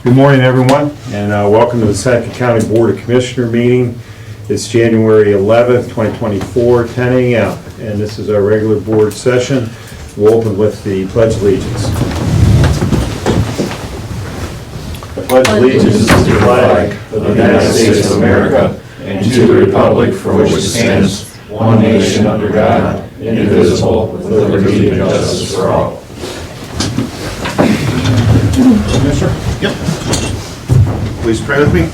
Good morning, everyone, and welcome to the Seneca County Board of Commissioner meeting. It's January 11th, 2024, 10 a.m., and this is our regular board session. We'll open with the Pledge of Allegiance. I pledge allegiance to the flag of the United States of America and to the republic for which it stands, one nation under God, indivisible, with liberty and justice for all. Commissioner? Yep. Please pray with me.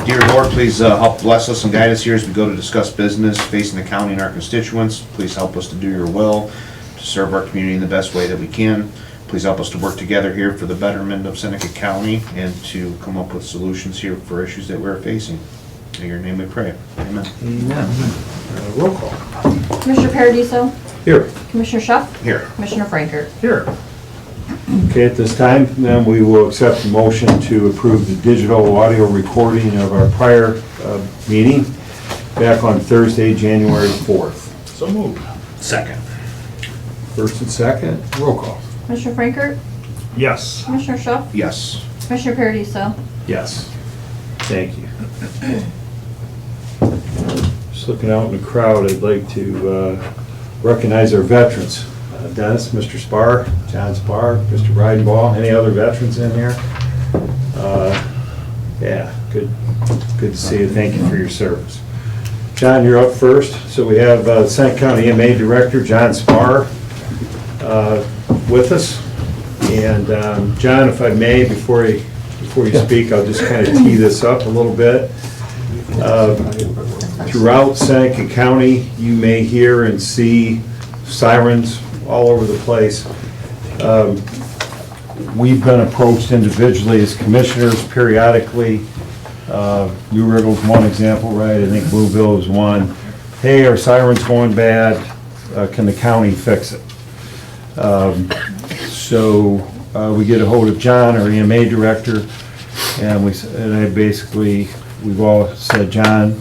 Dear Lord, please help bless us and guide us here as we go to discuss business facing the county and our constituents. Please help us to do your will, to serve our community in the best way that we can. Please help us to work together here for the betterment of Seneca County and to come up with solutions here for issues that we're facing. In your name we pray. Amen. Amen. Roll call. Commissioner Paradiso? Here. Commissioner Schuff? Here. Commissioner Frankert? Here. Okay, at this time, then we will accept the motion to approve the digital audio recording of our prior meeting back on Thursday, January 4th. So moved. Second. First and second, roll call. Commissioner Frankert? Yes. Commissioner Schuff? Yes. Commissioner Paradiso? Yes. Thank you. Just looking out in the crowd, I'd like to recognize our veterans. Dennis, Mr. Spar, John Spar, Mr. Breidenball, any other veterans in here? Yeah, good to see you. Thank you for your service. John, you're up first. So we have Seneca County EMA Director John Spar with us. And John, if I may, before you speak, I'll just kind of tee this up a little bit. Throughout Seneca County, you may hear and see sirens all over the place. We've been approached individually as commissioners periodically. New Wriggle's one example, right? I think Blueville is one. Hey, our siren's going bad. Can the county fix it? So we get a hold of John, our EMA director, and we've all said, John,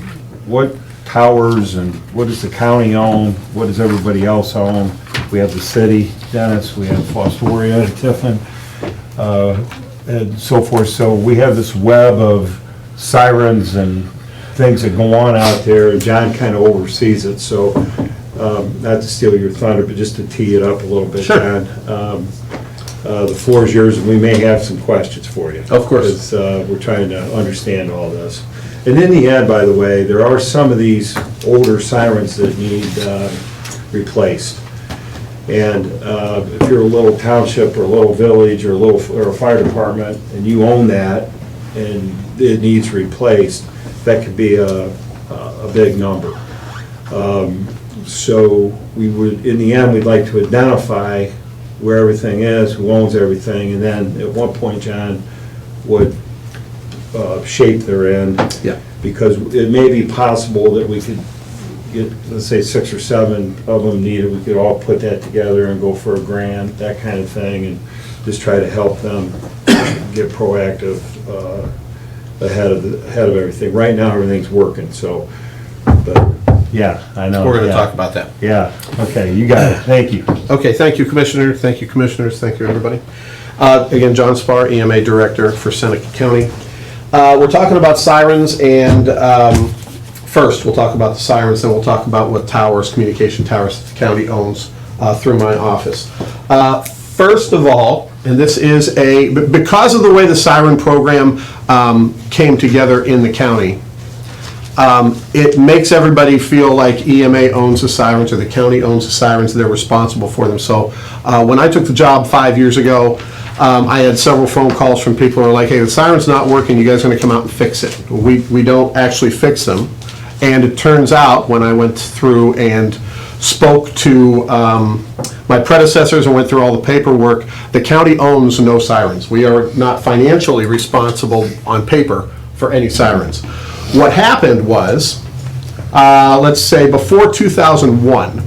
what towers and what does the county own? What does everybody else own? We have the city, Dennis, we have Fostoria, Tiffin, and so forth. So we have this web of sirens and things that go on out there, and John kind of oversees it. So not to steal your thunder, but just to tee it up a little bit, Sure. John. The floor is yours, and we may have some questions for you. Of course. Because we're trying to understand all this. And in the end, by the way, there are some of these older sirens that need replaced. And if you're a little township or a little village or a fire department and you own that and it needs replaced, that could be a big number. So we would, in the end, we'd like to identify where everything is, who owns everything, and then at one point, John would shape their end. Yeah. Because it may be possible that we could get, let's say, 6 or 7 of them needed, we could all put that together and go for a grant, that kind of thing, and just try to help them get proactive ahead of everything. Right now, everything's working, so, but, yeah, I know. We're going to yeah. talk about that. Yeah, okay, you got it, thank you. Okay, thank you, Commissioner. Thank you, Commissioners. Thank you, everybody. Again, John Spar, EMA Director for Seneca County. We're talking about sirens, and first we'll talk about the sirens, then we'll talk about what towers, communication towers that the county owns through my office. First of all, and this is because of the way the siren program came together in the county, it makes everybody feel like EMA owns the sirens or the county owns the sirens, they're responsible for them. So when I took the job 5 years ago, I had several phone calls from people who are like, hey, the siren's not working, you guys are gonna come out and fix it. We don't actually fix them. And it turns out, when I went through and spoke to my predecessors and went through all the paperwork, the county owns no sirens. We are not financially responsible on paper for any sirens. What happened was, let's say before 2001,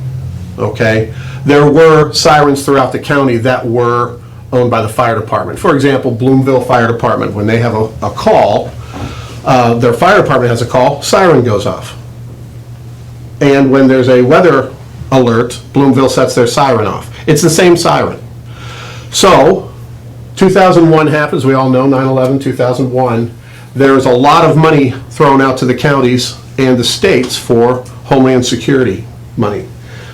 okay, there were sirens throughout the county that were owned by the fire department. For example, Bloomville Fire Department, when they have a call, their fire department has a call, siren goes off. And when there's a weather alert, Bloomville sets their siren off. It's the same siren. So 2001 happens, we all know 9/11, 2001. There's a lot of money thrown out to the counties and the states for Homeland Security money.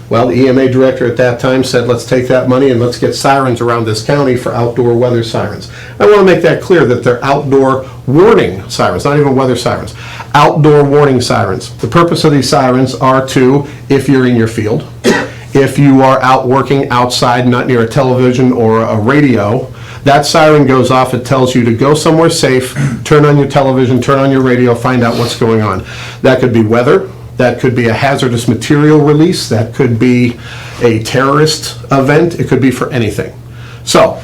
Well, the EMA director at that time said, let's take that money and let's get sirens around this county for outdoor weather sirens. I want to make that clear that they're outdoor warning sirens, not even weather sirens. Outdoor warning sirens. The purpose of these sirens are to, if you're in your field, if you are out working outside, not near a television or a radio, that siren goes off, it tells you to go somewhere safe, turn on your television, turn on your radio, find out what's going on. That could be weather, that could be a hazardous material release, that could be a terrorist event, it could be for anything. So,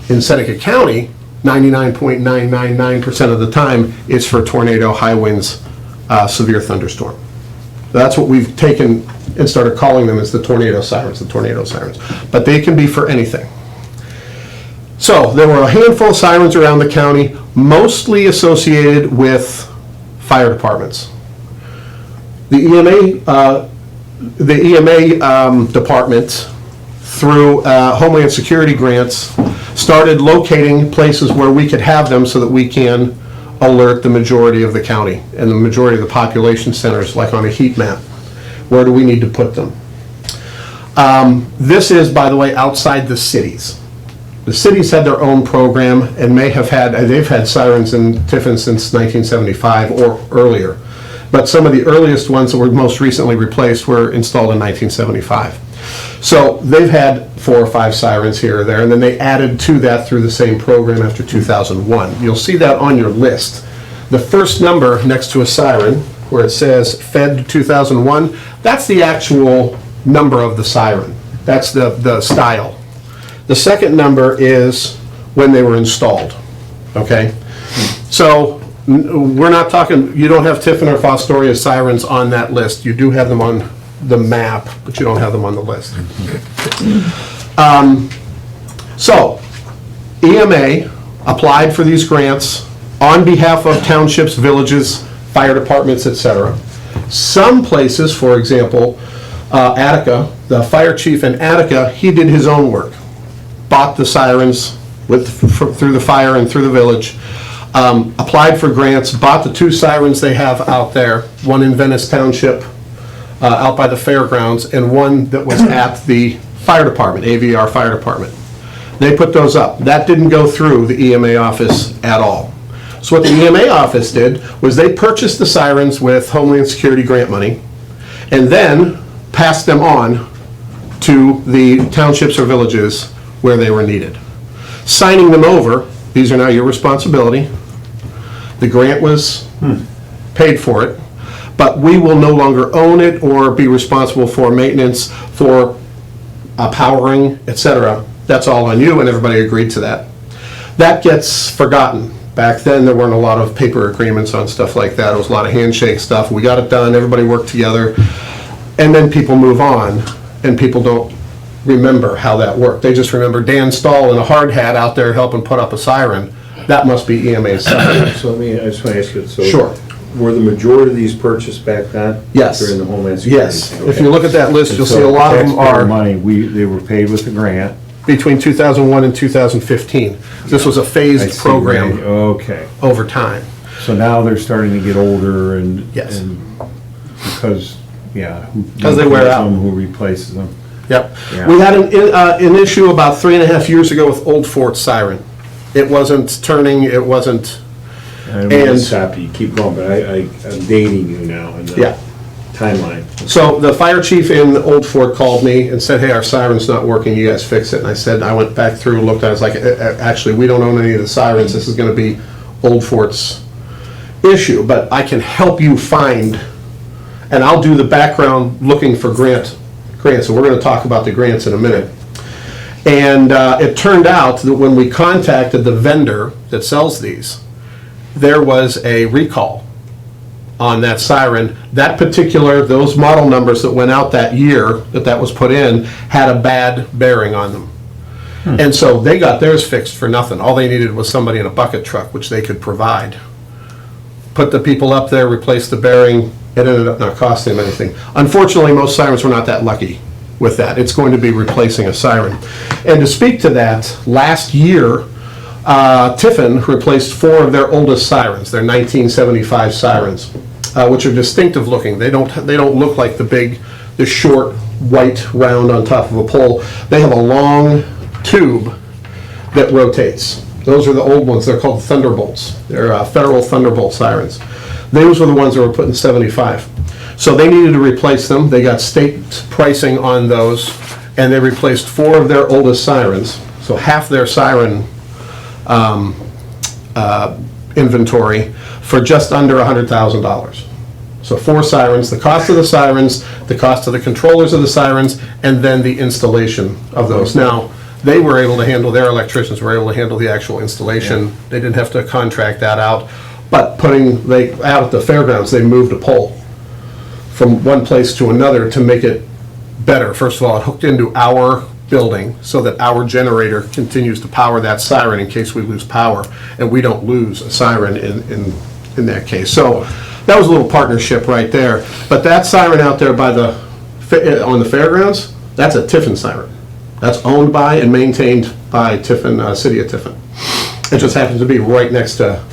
in Seneca County, 99.999% of the time, it's for tornado, high winds, severe thunderstorm. That's what we've taken and started calling them as the tornado sirens. But they can be for anything. So there were a handful of sirens around the county, mostly associated with fire departments. The EMA department, through Homeland Security grants, started locating places where we could have them so that we can alert the majority of the county and the majority of the population centers, like on a heat map. Where do we need to put them? This is, by the way, outside the cities. The cities had their own program and they've had sirens in Tiffin since 1975 or earlier. But some of the earliest ones that were most recently replaced were installed in 1975. So they've had 4 or 5 sirens here or there, and then they added to that through the same program after 2001. You'll see that on your list. The first number next to a siren, where it says Fed 2001, that's the actual number of the siren. That's the style. The second number is when they were installed, okay? So we're not talking, you don't have Tiffin or Fostoria sirens on that list. You do have them on the map, but you don't have them on the list. So EMA applied for these grants on behalf of townships, villages, fire departments, etc. Some places, for example, Attica, the fire chief in Attica, he did his own work. Bought the sirens through the fire and through the village, applied for grants, bought the 2 sirens they have out there, one in Venice Township, out by the fairgrounds, and one that was at the fire department, AVR Fire Department. They put those up. That didn't go through the EMA office at all. So what the EMA office did was they purchased the sirens with Homeland Security grant money and then passed them on to the townships or villages where they were needed. Signing them over, these are now your responsibility. The grant was paid for it, but we will no longer own it or be responsible for maintenance, for powering, etc. That's all on you, and everybody agreed to that. That gets forgotten. Back then, there weren't a lot of paper agreements on stuff like that. It was a lot of handshake stuff. We got it done, everybody worked together, and then people move on, and people don't remember how that worked. They just remember Dan Stahl in a hard hat out there helping put up a siren. That must be EMA's siren. So I just want to ask you, so. Sure. Were the majority of these purchased back then? Yes. During the Homeland Security? Yes. If you look at that list, you'll see a lot of them Taxpayer are money, they were paid with a grant. between 2001 and 2015. This was a I phased see, program right. Okay. over time. So now they're starting to get older and. Yes. and because, yeah. who 'Cause they wear out. Who replaces them. Yep. Yeah. We had an issue about 3.5 years ago with Old Fort siren. It wasn't turning, it wasn't, I don't mean to And- stop you, keep going, but I'm dating you now in the yeah. timeline. So the fire chief in Old Fort called me and said, hey, our siren's not working, you guys fix it. And I went back through, looked, I was like, actually, we don't own any of the sirens, this is gonna be Old Fort's issue, but I can help you find, and I'll do the background looking for grants, and we're gonna talk about the grants in a minute. And it turned out that when we contacted the vendor that sells these, there was a recall on that siren. That particular, those model numbers that went out that year that was put in had a bad bearing on them. And so they got theirs fixed for nothing. All they needed was somebody in a bucket truck, which they could provide. Put the people up there, replace the bearing, it ended up not costing them anything. Unfortunately, most sirens were not that lucky with that. It's going to be replacing a siren. And to speak to that, last year, Tiffin replaced 4 of their oldest sirens, their 1975 sirens, which are distinctive looking. They don't look like the short, white round on top of a pole. They have a long tube that rotates. Those are the old ones. They're called Thunderbolts. They're Federal Thunderbolt sirens. Those were the ones that were put in 75. So they needed to replace them. They got state pricing on those, and they replaced 4 of their oldest sirens. So half their siren inventory for just under $100,000. So 4 sirens, the cost of the sirens, the cost of the controllers of the sirens, and then the installation of those. Now, they were able to handle, their electricians were able to handle the actual installation. They didn't have to contract that out. But out at the fairgrounds, they moved a pole from one place to another to make it better. First of all, it hooked into our building so that our generator continues to power that siren in case we lose power, and we don't lose a siren in that case. So that was a little partnership right there. But that siren out there on the fairgrounds, that's a Tiffin siren. That's owned by and maintained by Tiffin, City of Tiffin. It just happens to be right next to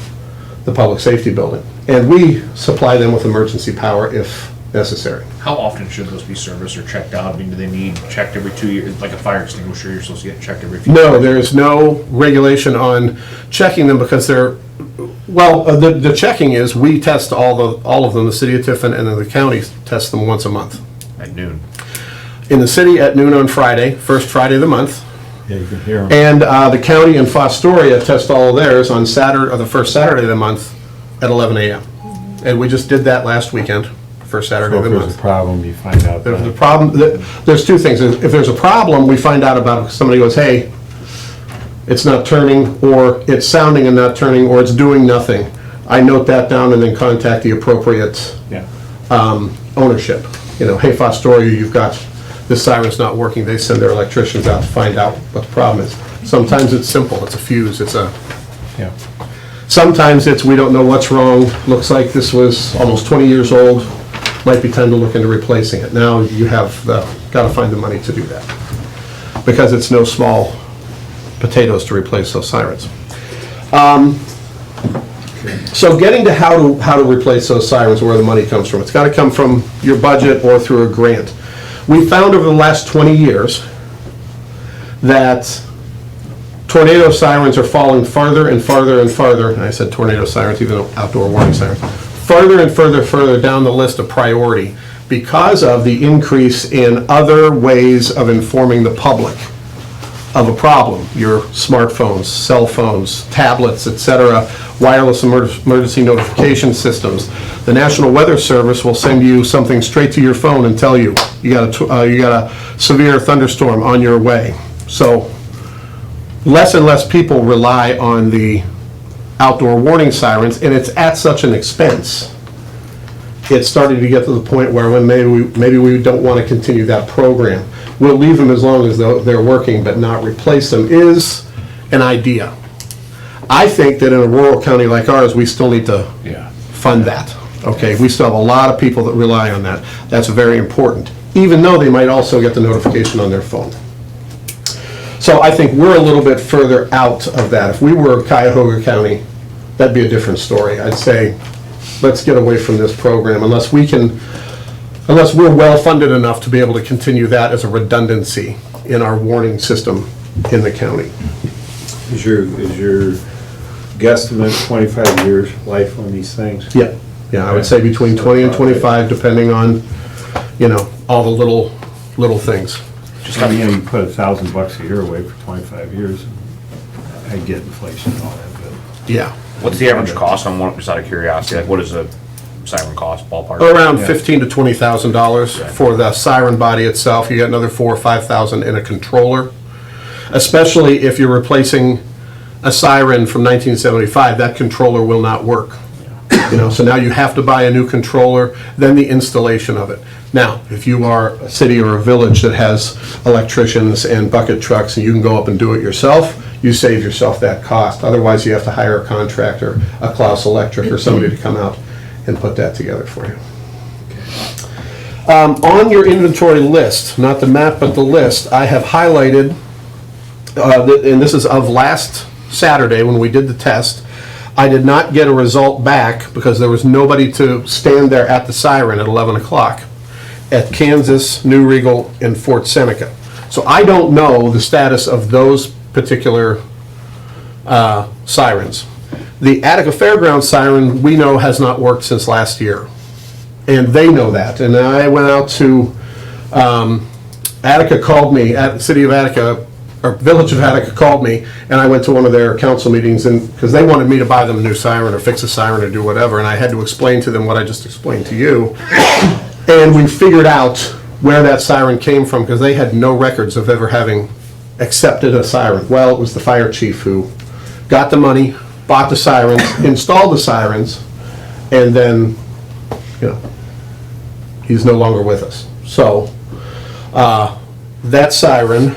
the public safety building. And we supply them with emergency power if necessary. How often should those be serviced or checked out? I mean, do they need checked every 2 years? Like a fire extinguisher, you're supposed to get checked every few years? No, there is no regulation on checking them because the checking is, we test all of them, the City of Tiffin, and then the county tests them once a month. At noon. In the city at noon on Friday, first Friday of the month. Yeah, you can hear them. And the county in Fostoria test all of theirs on Saturday, or the first Saturday of the month at 11 a.m. And we just did that last weekend, first Saturday So of if the there's month. a problem, you find out. There's then. a problem, there's 2 things. If there's a problem, we find out about it, somebody goes, hey, it's not turning, or it's sounding and not turning, or it's doing nothing. I note that down and then contact the appropriate Yeah. ownership. Hey, Fostoria, you've got, this siren's not working. They send their electricians out to find out what the problem is. Sometimes it's simple, it's a fuse, Yeah. sometimes it's, we don't know what's wrong, looks like this was almost 20 years old, might be time to look into replacing it. Now you have gotta find the money to do that, because it's no small potatoes to replace those sirens. So getting to how to replace those sirens, where the money comes from. It's gotta come from your budget or through a grant. We found over the last 20 years that tornado sirens are falling farther and farther and farther, and I said tornado sirens, even though outdoor warning sirens, further and further down the list of priority because of the increase in other ways of informing the public of a problem. Your smartphones, cell phones, tablets, etc., wireless emergency notification systems. The National Weather Service will send you something straight to your phone and tell you you got a severe thunderstorm on your way. So less and less people rely on the outdoor warning sirens, and it's at such an expense. It's starting to get to the point where when maybe we don't want to continue that program. We'll leave them as long as they're working, but not replace them is an idea. I think that in a rural county like ours, we still need to fund that. Okay, we still have a lot of people that rely on that. That's very important, even though they might also get the notification on their phone. So I think we're a little bit further out of that. If we were Cuyahoga County, that'd be a different story. I'd say, let's get away from this program unless we're well-funded enough to be able to continue that as a redundancy in our warning system in the county. Is your guesstimate 25 years life on these things? Yeah, I would say between 20 and 25, depending on, all the little things. Just I mean, you put $1,000 a year away for 25 years. I get inflation and all that, but Yeah, What's the average cost on one, just out of curiosity? Like, what is a siren cost ballpark? around Yeah. $15,000 to $20,000 for the siren body itself. You got another $4,000 or $5,000 in a controller. Especially if you're replacing a siren from 1975, that controller will not work. So now you have to buy a new controller, then the installation of it. Now, if you are a city or a village that has electricians and bucket trucks and you can go up and do it yourself, you save yourself that cost. Otherwise, you have to hire a contractor, a Klaus Electric or somebody to come out and put that together for you. On your inventory list, not the map, but the list, I have highlighted, and this is of last Saturday when we did the test. I did not get a result back because there was nobody to stand there at the siren at 11 o'clock at Kansas, New Regal, and Fort Seneca. So I don't know the status of those particular sirens. The Attica Fairgrounds siren, we know, has not worked since last year. And they know that. And I went out to, Attica called me, City of Attica, or Village of Attica called me, and I went to one of their council meetings, and, because they wanted me to buy them a new siren or fix a siren or do whatever, and I had to explain to them what I just explained to you. And we figured out where that siren came from, because they had no records of ever having accepted a siren. Well, it was the fire chief who got the money, bought the sirens, installed the sirens, and then, you know, he's no longer with us. So, that siren,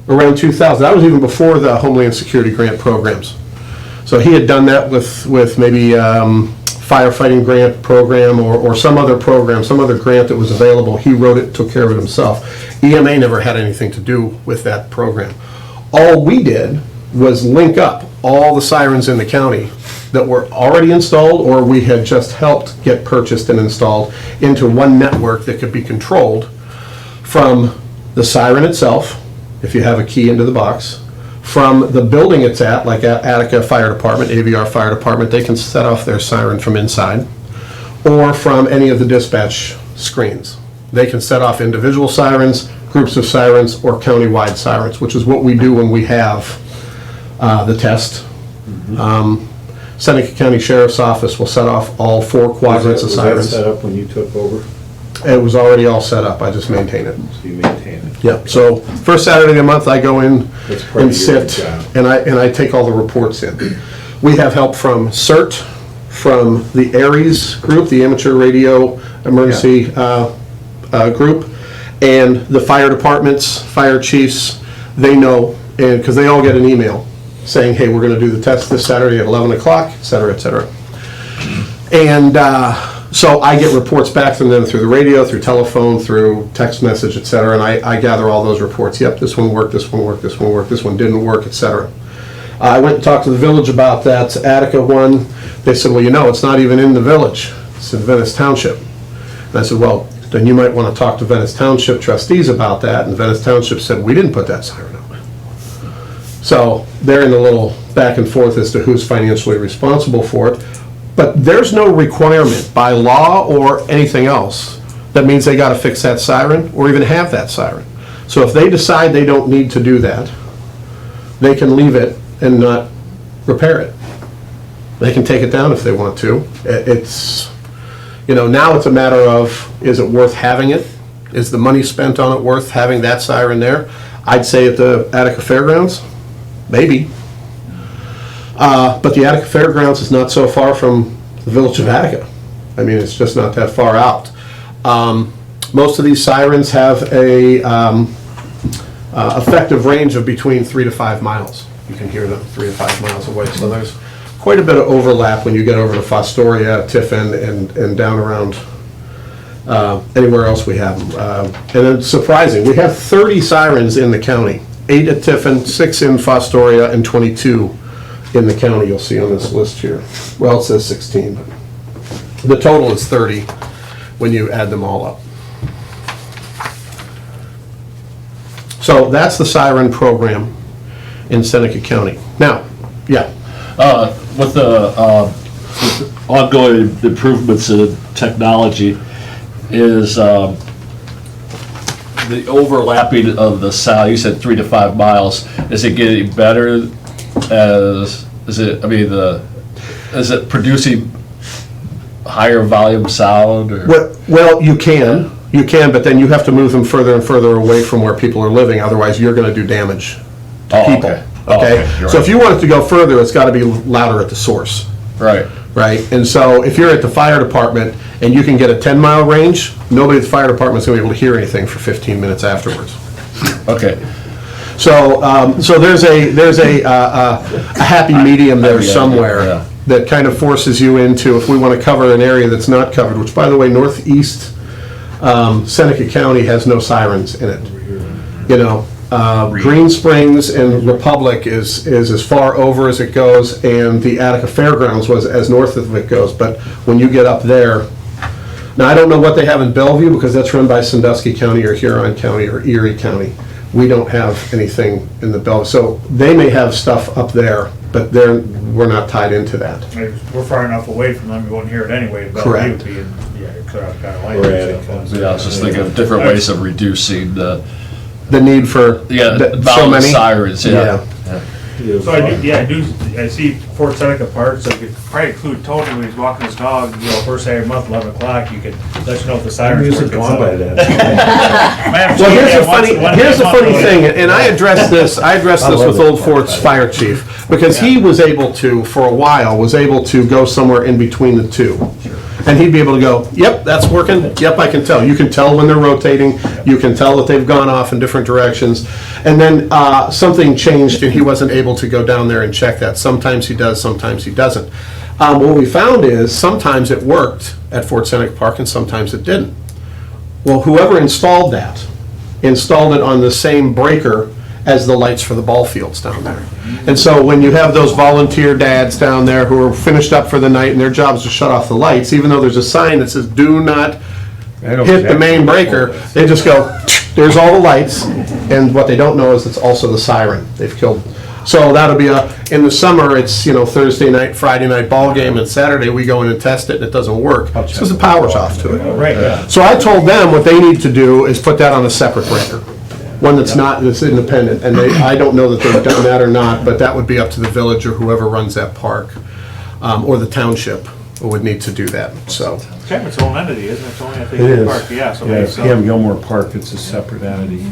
around 2000, that was even before the Homeland Security grant programs. So he had done that with maybe firefighting grant program or some other program, some other grant that was available. He wrote it, took care of it himself. EMA never had anything to do with that program. All we did was link up all the sirens in the county that were already installed or we had just helped get purchased and installed into one network that could be controlled from the siren itself, if you have a key into the box, from the building it's at, like Attica Fire Department, AVR Fire Department, they can set off their siren from inside, or from any of the dispatch screens. They can set off individual sirens, groups of sirens, or countywide sirens, which is what we do when we have the test. Seneca County Sheriff's Office will set off all 4 quadrants of Was that sirens. set up when you took over? It was already all set up, I just maintain it. So you maintain it? Yeah, so first Saturday of the month, I go in That's part and of your sit, job. and I take all the reports in. We have help from CERT, from the ARES group, the Amateur Radio Emergency group, and the fire departments, fire chiefs, they know, and, because they all get an email saying, hey, we're gonna do the test this Saturday at 11 o'clock, et cetera, et cetera. And so I get reports back from them through the radio, through telephone, through text message, et cetera, and I gather all those reports. Yep, this one worked, this one worked, this one worked, this one didn't work, et cetera. I went and talked to the village about that Attica one. They said, well, you know, it's not even in the village. It's in Venice Township. And I said, well, then you might want to talk to Venice Township trustees about that. And Venice Township said, we didn't put that siren up. So they're in a little back and forth as to who's financially responsible for it. But there's no requirement by law or anything else that means they gotta fix that siren or even have that siren. So if they decide they don't need to do that, they can leave it and not repair it. They can take it down if they want to. It's, you know, now it's a matter of, is it worth having it? Is the money spent on it worth having that siren there? I'd say at the Attica Fairgrounds, maybe. But the Attica Fairgrounds is not so far from the Village of Attica. I mean, it's just not that far out. Most of these sirens have a effective range of between 3 to 5 miles. You can hear them 3 to 5 miles away. So there's quite a bit of overlap when you get over to Fostoria, Tiffin, and down around anywhere else we have them. And it's surprising. We have 30 sirens in the county. 8 at Tiffin, 6 in Fostoria, and 22 in the county, you'll see on this list here. Well, it says 16, but the total is 30 when you add them all up. So that's the siren program in Seneca County. Now, yeah, With the ongoing improvements in technology, is the overlapping of the sound, you said 3 to 5 miles, is it getting better as, is it producing higher volume sound or? well, you can, but then you have to move them further and further away from where people are living, otherwise you're gonna do damage to Oh, people. okay. Oh, Okay? okay, you're So if right. you want it to go further, it's gotta be louder at the source. Right, Right, and so if you're at the fire department and you can get a 10-mile range, nobody at the fire department's gonna be able to hear anything for 15 minutes afterwards. okay. So, so there's a happy medium there Yeah, yeah. somewhere that kind of forces you into, if we want to cover an area that's not covered, which by the way, northeast Seneca County has no sirens in it. You know, Green Springs and Republic is as far over as it goes, and the Attica Fairgrounds was as north of it goes, but when you get up there, now I don't know what they have in Bellevue, because that's run by Sandusky County or Huron County or Erie County. We don't have anything in the Bellevue, so they may have stuff up there, but we're not tied into that. We're far enough away from them, you won't hear it anyway. but Correct. Bellevue being, yeah, clear out kind of Right. Yeah, I was just thinking of different ways of reducing the, The need for so volume of many. sirens, yeah. So I see Fort Seneca Park, so you could probably include Tony when he's walking his dog, first Saturday of the month, 11 o'clock, you could let you know if the I'm sirens usually work. gone by then. Well, here's the funny thing, and I addressed this with Old Fort's fire chief, because he was able to, for a while, go somewhere in between the two. And he'd be able to go, yep, that's working, yep, I can tell. You can tell when they're rotating, you can tell that they've gone off in different directions. And then something changed and he wasn't able to go down there and check that. Sometimes he does, sometimes he doesn't. What we found is sometimes it worked at Fort Seneca Park and sometimes it didn't. Well, whoever installed that, installed it on the same breaker as the lights for the ball fields down there. And so when you have those volunteer dads down there who are finished up for the night and their job is to shut off the lights, even though there's a sign that says, do not hit the main breaker, they just go, there's all the lights, and what they don't know is it's also the siren they've killed. So that'll be in the summer, it's, Thursday night, Friday night ball game, and Saturday we go in and test it and it doesn't work, because the power's off to it. Right, yeah. So I told them what they need to do is put that on a separate breaker, one that's independent, and I don't know that they've done that or not, but that would be up to the village or whoever runs that park, or the township would need to do that, so. It's kind of its own entity, isn't it? It's only, I think, It is. park, yeah, so Yeah, maybe it's so. Cam Gilmore Park, it's a separate entity.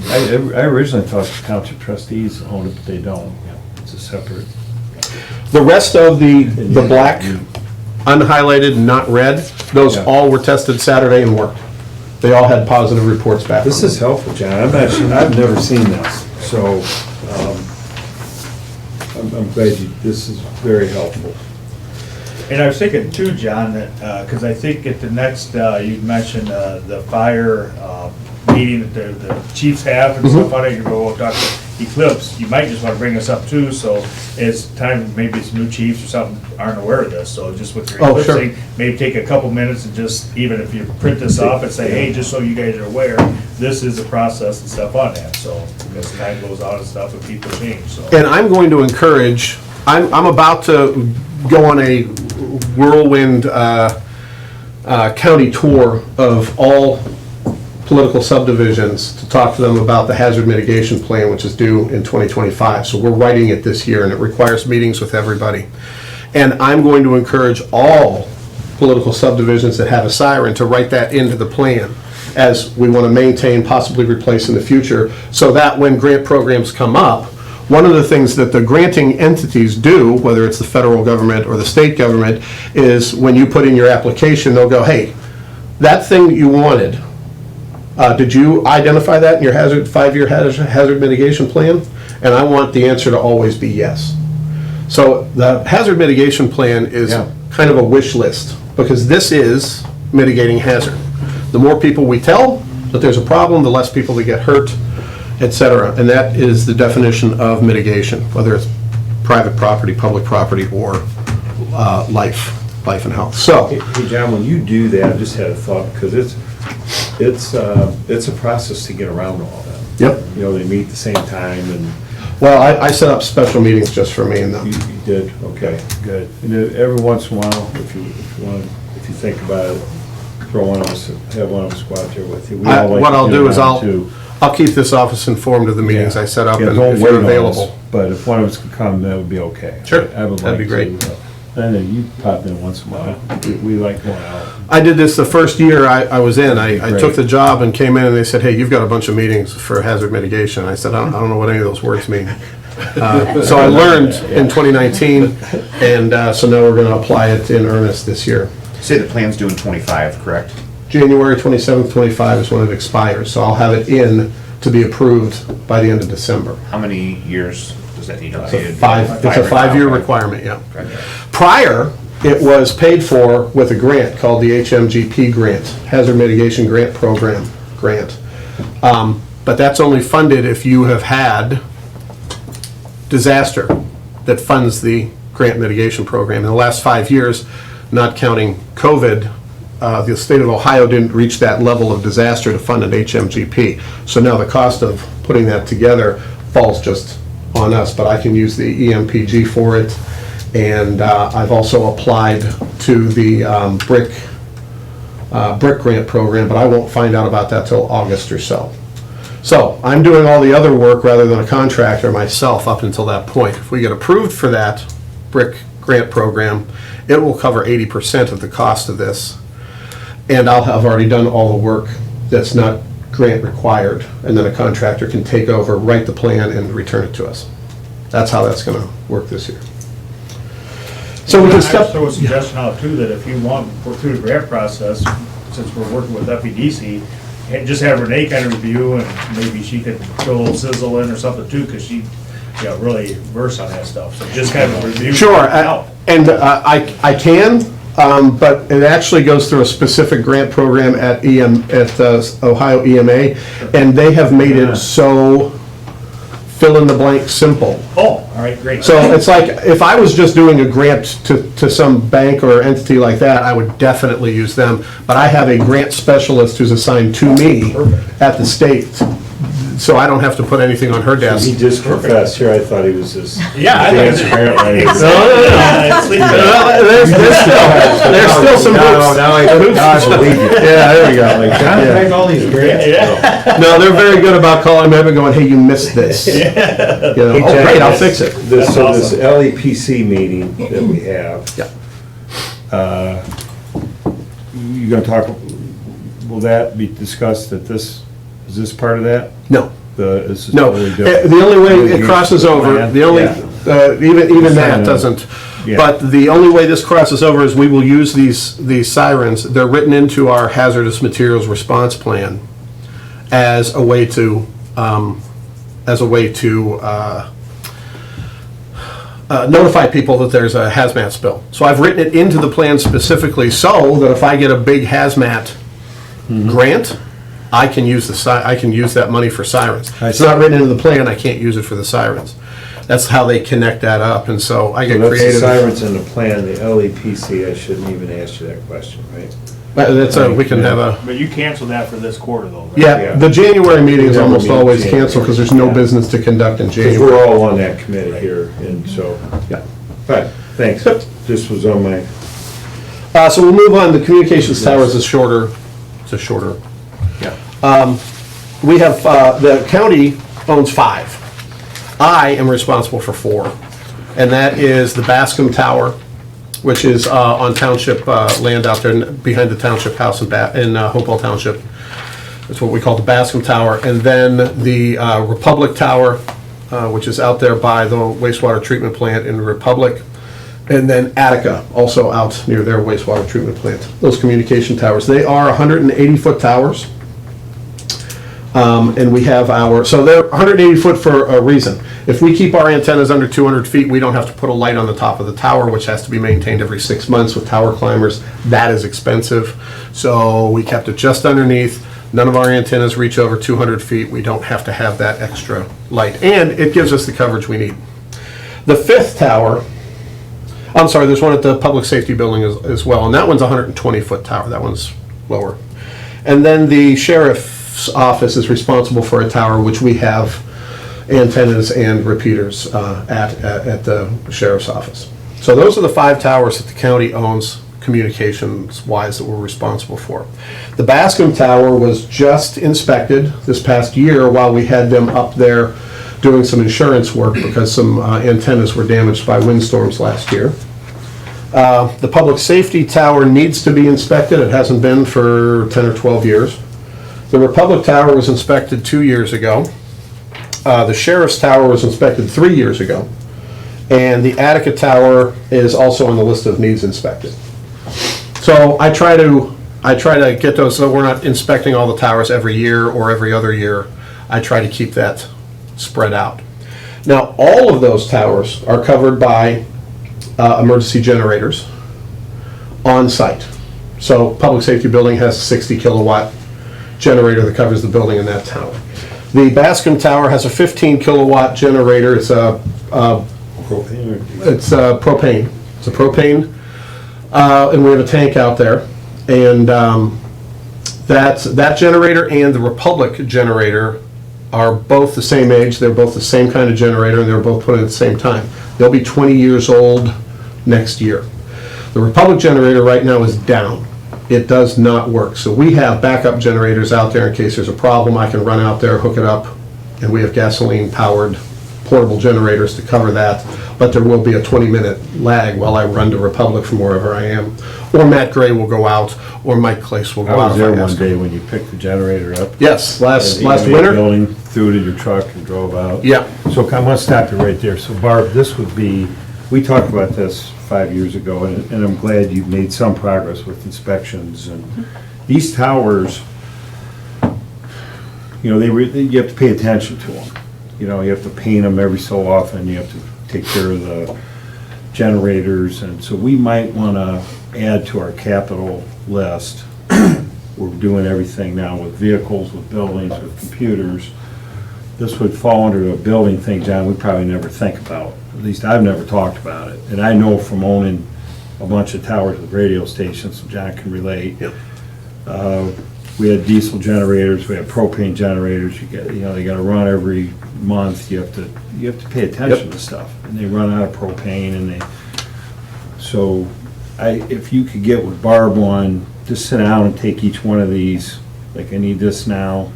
I originally thought the township trustees owned it, but they don't. It's a separate. The rest of the black, unhighlighted, not red, those Yeah. all were tested Saturday and worked. They all had positive reports back. This from is them. helpful, John. I've never seen this, so, I'm glad this is very helpful. And I was thinking too, John, that, because I think at the next, you mentioned the fire meeting that the chiefs have and stuff on it, you go talk to Eclipse, you might just want to bring us up too, so it's time, maybe some new chiefs or something aren't aware of this, so just with your Oh, Eclipse sure. thing, maybe take a couple minutes and just, even if you print this off and say, hey, just so you guys are aware, this is a process and stuff on that, so, because time goes on and stuff and people change, so. And I'm going to encourage, I'm about to go on a whirlwind county tour of all political subdivisions to talk to them about the hazard mitigation plan, which is due in 2025. So we're writing it this year, and it requires meetings with everybody. And I'm going to encourage all political subdivisions that have a siren to write that into the plan, as we want to maintain, possibly replace in the future, so that when grant programs come up, one of the things that the granting entities do, whether it's the federal government or the state government, is when you put in your application, they'll go, hey, that thing that you wanted, did you identify that in your five-year hazard mitigation plan? And I want the answer to always be yes. So the hazard mitigation plan is Yeah. kind of a wish list, because this is mitigating hazard. The more people we tell that there's a problem, the less people that get hurt, et cetera. And that is the definition of mitigation, whether it's private property, public property, or life and health. So, Hey, John, when you do that, I just had a thought, because it's a process to get around all that. yep. They meet at the same time, and Well, I set up special meetings just for me and them. you did, okay. good. And every once in a while, If you think about it, throw one of us, have one of us go out there with you. We I- all like what to I'll get do is around, too. I'll keep this office informed of the meetings I set up, Yeah, and don't if wait you're on us, available. But if one of us could come, that would be okay. Sure, I would that'd like be great. to. I know you pop in once in a while. We like going out. I did this the first year I was in. I took Right. the job and came in, and they said, hey, you've got a bunch of meetings for hazard mitigation. I said, I don't know what any of those words mean. So I learned in 2019, and so now we're going to apply it in earnest this year. Say the plan's due in 25, correct? January 27th, 25 is when it expires, so I'll have it in to be approved by the end of December. How many years does that need to be? It's a five-year requirement, yeah. Okay. Prior, it was paid for with a grant called the HMGP grant, Hazard Mitigation Grant Program grant. but that's only funded if you have had disaster that funds the grant mitigation program. In the last 5 years, not counting COVID, the state of Ohio didn't reach that level of disaster to fund an HMGP. So now the cost of putting that together falls just on us, but I can use the EMPG for it. And I've also applied to the BRIC grant program, but I won't find out about that till August or so. So I'm doing all the other work rather than a contractor myself up until that point. If we get approved for that BRIC grant program, it will cover 80% of the cost of this. And I'll have already done all the work that's not grant required. And then a contractor can take over, write the plan, and return it to us. That's how that's gonna work this year. So we can I step. throw a suggestion out too, that if you want, go through the grant process, since we're working with FEDC, and just have Renee kind of review, and maybe she could throw a little sizzle in or something too, because she, really versed on that stuff, so just kind of review. Sure, out. and I can, but it actually goes through a specific grant program at Ohio EMA, and they have made it so fill in the blank simple. Oh, all right, great. So it's like, if I was just doing a grant to some bank or entity like that, I would definitely use them. But I have a grant specialist who's assigned to me at the state, so I don't have to put anything on her He desk. just confessed here, I thought he was just. Yeah, I think it's- Transparent. Well, there's still some hoops. Now I believe you. Yeah, there we go. Like, John, Yeah. take all these grants. No, they're very good about calling me up and going, hey, you missed this. You know, Hey, oh, Jack, great, I'll fix it. This, so this LEPC meeting that we have. Yeah. You gonna talk, will that be discussed at this, is this part of that? No, This is no. totally different. The only way it crosses over, Plan? the only, even that Sign it. doesn't. Yeah. But the only way this crosses over is we will use these sirens. They're written into our hazardous materials response plan as a way to, notify people that there's a hazmat spill. So I've written it into the plan specifically so that if I get a big hazmat grant, I can use that money for sirens. It's not written into the plan, I can't use it for the sirens. That's how they connect that up, and so I get So that's the creative. sirens in the plan, the LEPC, I shouldn't even ask you that question, right? But we can have a, But you canceled that for this quarter though, right? yeah, the January meeting is almost January always meeting. canceled because there's no Yeah. business to conduct in Because January. we're all on that committee here, and so, Yeah. but, thanks. This was on my, So we'll move on, the communications towers is shorter, it's a shorter. We have, the county owns 5. I am responsible for 4, and that is the Bascom Tower, which is on township land out there behind the township house in Hopewell Township. That's what we call the Bascom Tower. And then the Republic Tower, which is out there by the wastewater treatment plant in Republic. And then Attica, also out near their wastewater treatment plant. Those communication towers, they are 180-foot towers. And we have so they're 180 foot for a reason. If we keep our antennas under 200 feet, we don't have to put a light on the top of the tower, which has to be maintained every 6 months with tower climbers. That is expensive. So we kept it just underneath. None of our antennas reach over 200 feet. We don't have to have that extra light. And it gives us the coverage we need. The 5th tower, I'm sorry, there's one at the public safety building as well, and that one's a 120-foot tower. That one's lower. And then the sheriff's office is responsible for a tower, which we have antennas and repeaters at the sheriff's office. So those are the 5 towers that the county owns communications-wise that we're responsible for. The Bascom Tower was just inspected this past year while we had them up there doing some insurance work because some antennas were damaged by windstorms last year. The public safety tower needs to be inspected. It hasn't been for 10 or 12 years. The Republic Tower was inspected 2 years ago. The Sheriff's Tower was inspected 3 years ago. And the Attica Tower is also on the list of needs inspected. So I try to get those, so we're not inspecting all the towers every year or every other year. I try to keep that spread out. Now, all of those towers are covered by emergency generators on site. So public safety building has a 60 kilowatt generator that covers the building in that tower. The Bascom Tower has a 15 kilowatt generator. It's a Propane or- It's propane. It's a propane, and we have a tank out there. And that generator and the Republic generator are both the same age. They're both the same kind of generator, and they're both put in at the same time. They'll be 20 years old next year. The Republic generator right now is down. It does not work. So we have backup generators out there in case there's a problem. I can run out there, hook it up, and we have gasoline-powered portable generators to cover that, but there will be a 20-minute lag while I run to Republic from wherever I am. Or Matt Gray will go out, or Mike Clace will I go out. was if there one ask him. day when you picked the generator up. Yes, last And the winter. Building, threw it in your truck and drove out. Yeah. So I'm gonna stop you right there. So Barb, this would be, we talked about this 5 years ago, and I'm glad you've made some progress with inspections. And these towers, you know, you have to pay attention to them. You know, you have to paint them every so often, you have to take care of the generators, and so we might wanna add to our capital list. We're doing everything now with vehicles, with buildings, with computers. This would fall under a building thing, John, we probably never think about. At least I've never talked about it. And I know from owning a bunch of towers with radio stations, so John can relate. Yep. We had diesel generators, we had propane generators, they gotta run every month, you have to pay attention Yep. to stuff. And they run out of propane and so if you could get with Barb one, just sit down and take each one of these, like I need this now.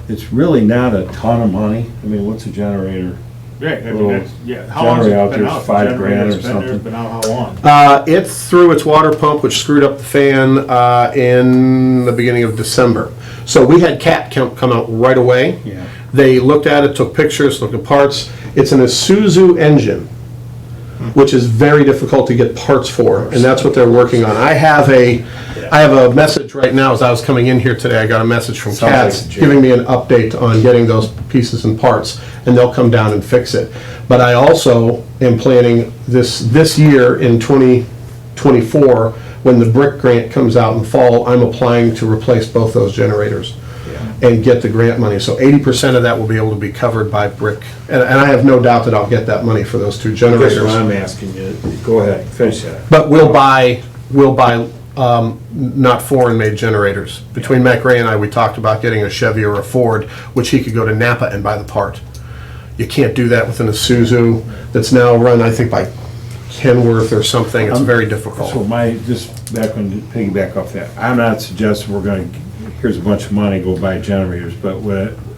It's really not a ton of money. I mean, what's a generator? Yeah, I mean, Little that's, yeah, how long has generator out it been there's out? $5 grand or Generator's been there, something. Been out how long? It threw its water pump, which screwed up the fan, in the beginning of December. So we had CAT come out right away. Yeah. They looked at it, took pictures, looked at parts. It's an Isuzu engine, which is very difficult to get parts for, and that's what they're working on. I have a message right now, as I was coming in here today, I got a message from Sounds CATS like a giving me an update on getting those pieces and parts, and they'll come down and fix it. But I also am planning this year in 2024, when the BRIC grant comes out in fall, I'm applying to replace both those generators and get the grant money. So 80% of that will be able to be covered by BRIC. And I have no doubt that I'll get that money for those two That's what generators. I'm asking you. Go ahead, finish that. But we'll buy not foreign-made generators. Between Matt Gray and I, we talked about getting a Chevy or a Ford, which he could go to Napa and buy the part. You can't do that with an Isuzu that's now run, I think, by Kenworth or something. It's very So difficult. just piggyback off that, I'm not suggesting here's a bunch of money, go buy generators, but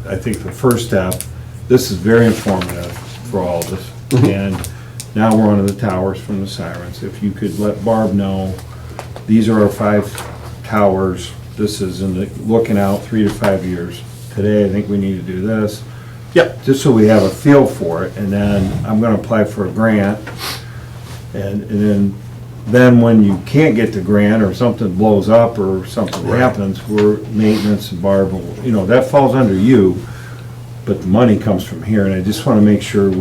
I think the first step, this is very informative for all of us. And now we're on to the towers from the sirens. If you could let Barb know, these are our 5 towers. This is looking out 3 to 5 years. Today, I think we need to do this. Yep. Just so we have a feel for it, and then I'm gonna apply for a grant. And then when you can't get the grant, or something blows up, or something happens, we're maintenance and Barb, that falls under you, but the money comes from here, and I just wanna make sure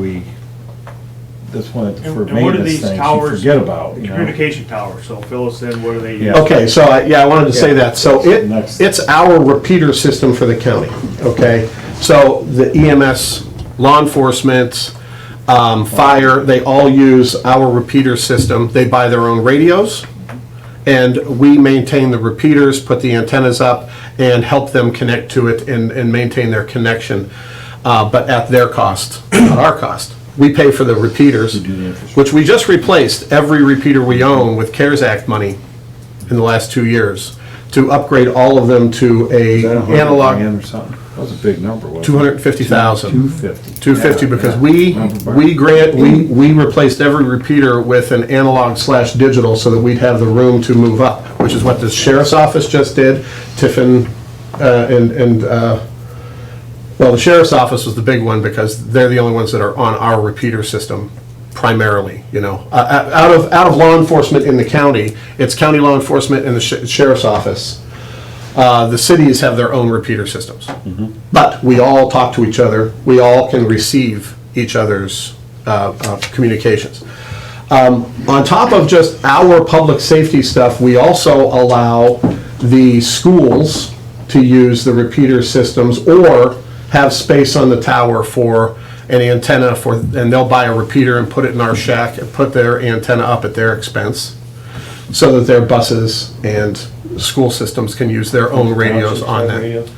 that's one for And what are maintenance these things you towers? forget about, Communication towers, so fill us in, what are they? Yeah. Okay, so I wanted to say that. So Next. it's our repeater system for the county, okay? So the EMS, law enforcement, fire, they all use our repeater system. They buy their own radios, and we maintain the repeaters, put the antennas up, and help them connect to it and maintain their connection, but at their cost, not our cost. We pay for the repeaters, do the infrastructure. which we just replaced every repeater we own with CARES Act money in the last 2 years to upgrade all of them to Is that a 100 analog. grand or something? That was a big number, wasn't it? 250,000. 250. 250, Yeah, because yeah. we replaced every repeater with an analog/digital so that we'd have the room to move up, which is what the sheriff's office just did. Tiffin, well, the sheriff's office was the big one because they're the only ones that are on our repeater system primarily, Out of law enforcement in the county, it's county law enforcement and the sheriff's office. The cities have their own repeater systems. But we all talk to each other. We all can receive each other's communications. On top of just our public safety stuff, we also allow the schools to use the repeater systems, or have space on the tower for an antenna for, and they'll buy a repeater and put it in our shack and put their antenna up at their expense, so that their buses and school systems can use their own radios on that.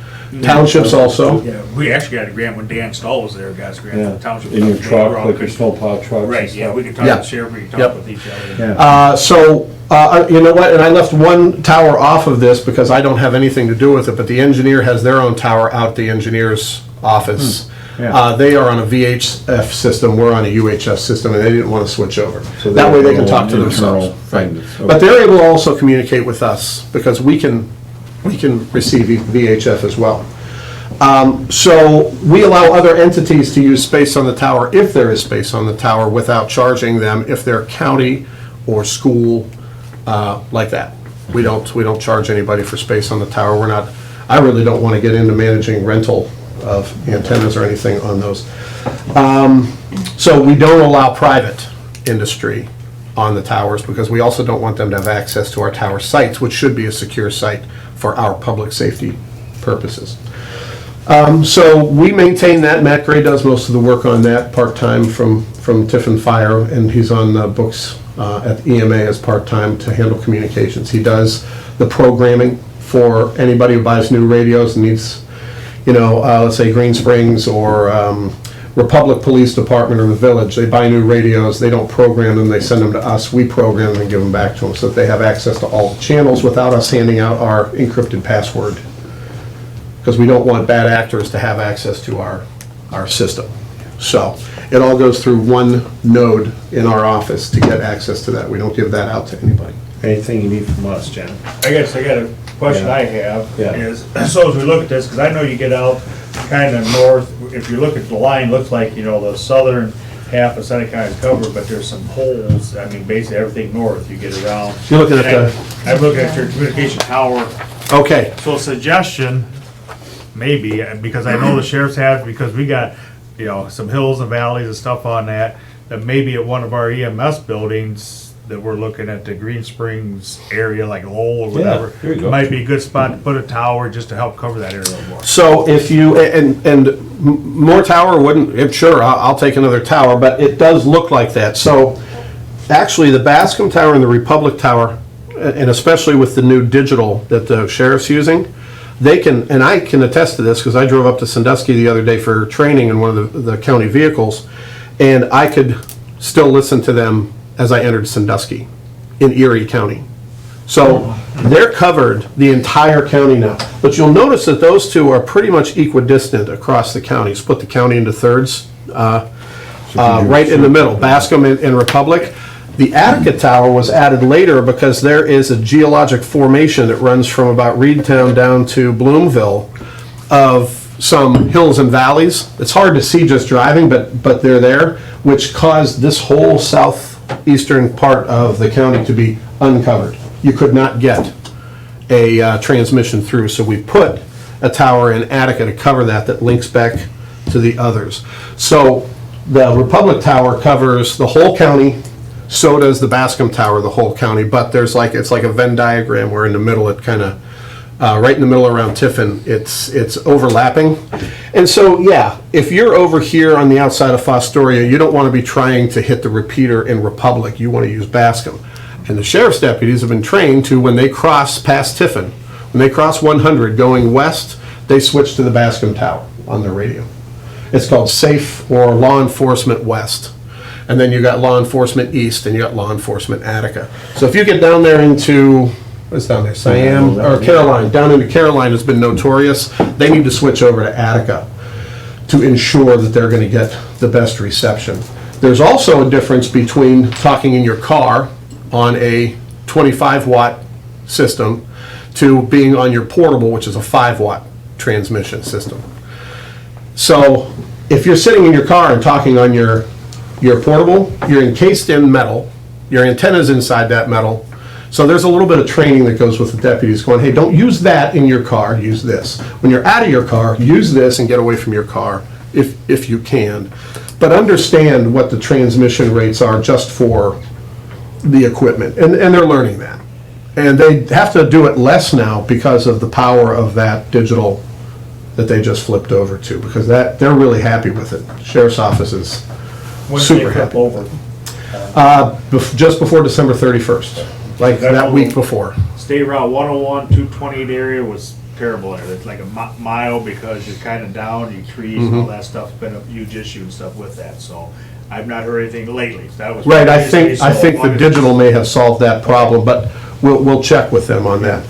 Townships also. Yeah, we actually got a grant when Dan Stahl was there, got us a grant from the township. In your They truck, were all like your good. snowplow trucks and Right, yeah, stuff. we can talk to Yeah. the sheriff, we can Yep. talk with each other. Yeah. You know what, and I left one tower off of this because I don't have anything to do with it, but the engineer has their own tower out at the engineer's office. Yeah. They are on a VHF system, we're on a UHF system, and they didn't want to switch over. So That way they have can their talk own to themselves. internal Right. thing that's- But they're able to also communicate with us, because we can receive VHF as well. So we allow other entities to use space on the tower, if there is space on the tower, without charging them, if they're county or school, like that. We don't charge anybody for space on the tower. We're not, I really don't want to get into managing rental of antennas or anything on those. So we don't allow private industry on the towers, because we also don't want them to have access to our tower sites, which should be a secure site for our public safety purposes. So we maintain that. Matt Gray does most of the work on that part-time from Tiffin Fire, and he's on the books at EMA as part-time to handle communications. He does the programming for anybody who buys new radios and needs, let's say Green Springs or Republic Police Department or the Village. They buy new radios, they don't program them, they send them to us, we program them and give them back to them so that they have access to all the channels without us handing out our encrypted password. Because we don't want bad actors to have access to our system. So it all goes through one node in our office to get access to that. We don't give that out to anybody. Anything you need from us, John? I guess I got a question Yeah. I have, Yeah. is, so as we look at this, because I know you get out kind of north, if you look at the line, looks like, the southern half of Seneca is covered, but there's some holes, I mean, basically everything north, you get around. You're looking at And I'm looking at your communication tower, Okay, so suggestion, maybe, because I know the sheriff's have, because we got, some hills and valleys and stuff on that maybe at one of our EMS buildings, that we're looking at the Green Springs area, like Lowell or whatever. there you go. Might be a good spot to put a tower just to help cover that area a little more. so if you, and more tower wouldn't, sure, I'll take another tower, but it does look like that. So actually, the Bascom Tower and the Republic Tower, and especially with the new digital that the sheriff's using, they can, and I can attest to this because I drove up to Sandusky the other day for training in one of the county vehicles, and I could still listen to them as I entered Sandusky in Erie County. So they're covered the entire county now. But you'll notice that those two are pretty much equidistant across the county. Split the county into thirds, right in the middle, Bascom and Republic. The Attica Tower was added later because there is a geologic formation that runs from about Reedtown down to Bloomville of some hills and valleys. It's hard to see just driving, but they're there, which caused this whole southeastern part of the county to be uncovered. You could not get a transmission through, so we put a tower in Attica to cover that links back to the others. So the Republic Tower covers the whole county, so does the Bascom Tower, the whole county, but it's like a Venn diagram where in the middle it kind of, right in the middle around Tiffin, it's overlapping. And so, yeah, if you're over here on the outside of Fostoria, you don't want to be trying to hit the repeater in Republic, you want to use Bascom. And the sheriff's deputies have been trained to, when they cross past Tiffin, when they cross 100 going west, they switch to the Bascom Tower on their radio. It's called Safe or Law Enforcement West. And then you got Law Enforcement East and you got Law Enforcement Attica. So if you get down there into, what's down there, Siam, or Caroline, down into Caroline has been notorious, they need to switch over to Attica to ensure that they're gonna get the best reception. There's also a difference between talking in your car on a 25 watt system to being on your portable, which is a 5 watt transmission system. So if you're sitting in your car and talking on your portable, you're encased in metal, your antenna's inside that metal, so there's a little bit of training that goes with the deputies going, hey, don't use that in your car, use this. When you're out of your car, use this and get away from your car if you can. But understand what the transmission rates are just for the equipment, and they're learning that. And they have to do it less now because of the power of that digital that they just flipped over to, because they're really happy with it. Sheriff's Office is When did super they flip happy. over? Just before December 31st, like that week before. State Route 101, 228 area was terrible there. It's like a mile because you're kind of down, you trees and all that stuff's been a huge issue and stuff with that, so I've not heard anything lately. That was. Right, I previously, think so the long as- digital may have solved that problem, but we'll check with them on that.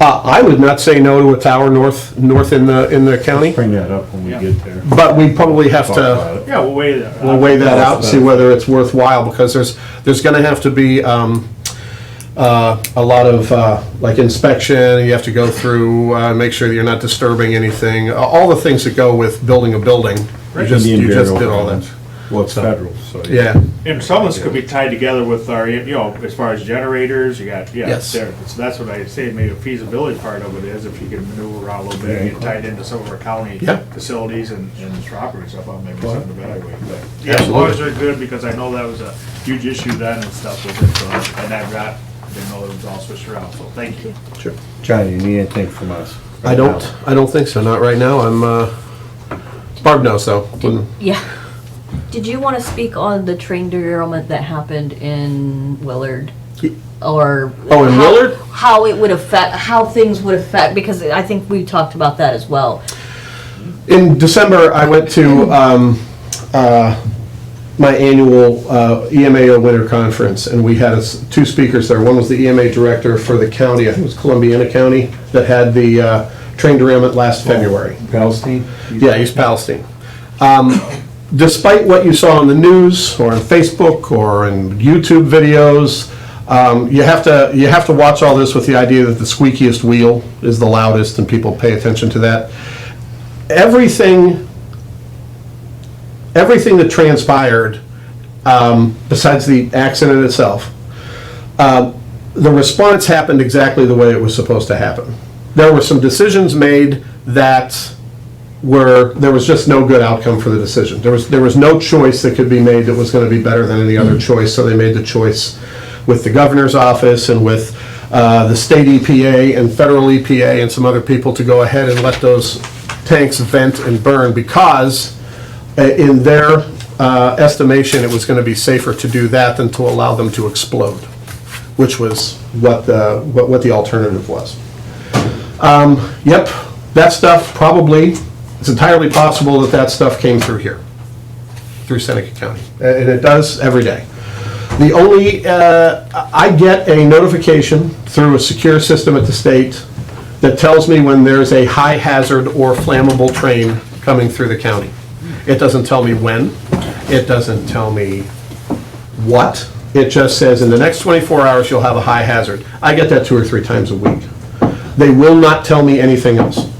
I would not say no to a tower north in the county, Bring that up when we Yeah. get there. but we probably have Talk to, about it. Yeah, we'll weigh that. we'll weigh that out and see whether it's worthwhile, because there's gonna have to be, a lot of, like inspection, you have to go through, make sure that you're not disturbing anything, all the things that go with building a building. You just Indian did burial all that. grounds. Well, it's federal, so. Yeah, And some of this could be tied together with our, as far as generators, you got, Yes. there. So that's what I say, maybe a feasibility part of it is, if you can maneuver around a little bit and get tied into some of our county Yeah. facilities and property and stuff, maybe something to evaluate. But yeah, as long as they're good, because I know that was a huge issue then and stuff with it, so, and didn't know it was all switched around, so thank you. sure. John, you need anything from us? I don't think so, not right now, Barb knows though. Yeah. Did you want to speak on the train derailment that happened in Willard? Or? Oh, in how- Willard? How it would affect, how things would affect, because I think we talked about that as well. In December, I went to my annual EMAO Winter Conference, and we had two speakers there. One was the EMA director for the county, I think it was Columbiana County, that had the train derailment last February. Palestine? Yeah, East Palestine. Despite what you saw on the news, or on Facebook, or in YouTube videos, you have to watch all this with the idea that the squeakiest wheel is the loudest, and people pay attention to that. Everything that transpired, besides the accident itself, the response happened exactly the way it was supposed to happen. There were some decisions made that there was just no good outcome for the decision. There was no choice that could be made that was going to be better than any other choice, so they made the choice with the governor's office and with the state EPA and federal EPA and some other people to go ahead and let those tanks vent and burn, because in their estimation, it was going to be safer to do that than to allow them to explode, which was what the alternative was. Yep, that stuff probably, it's entirely possible that stuff came through here, through Seneca County, and it does every day. The only, I get a notification through a secure system at the state that tells me when there's a high hazard or flammable train coming through the county. It doesn't tell me when, it doesn't tell me what, it just says in the next 24 hours you'll have a high hazard. I get that 2 or 3 times a week. They will not tell me anything else.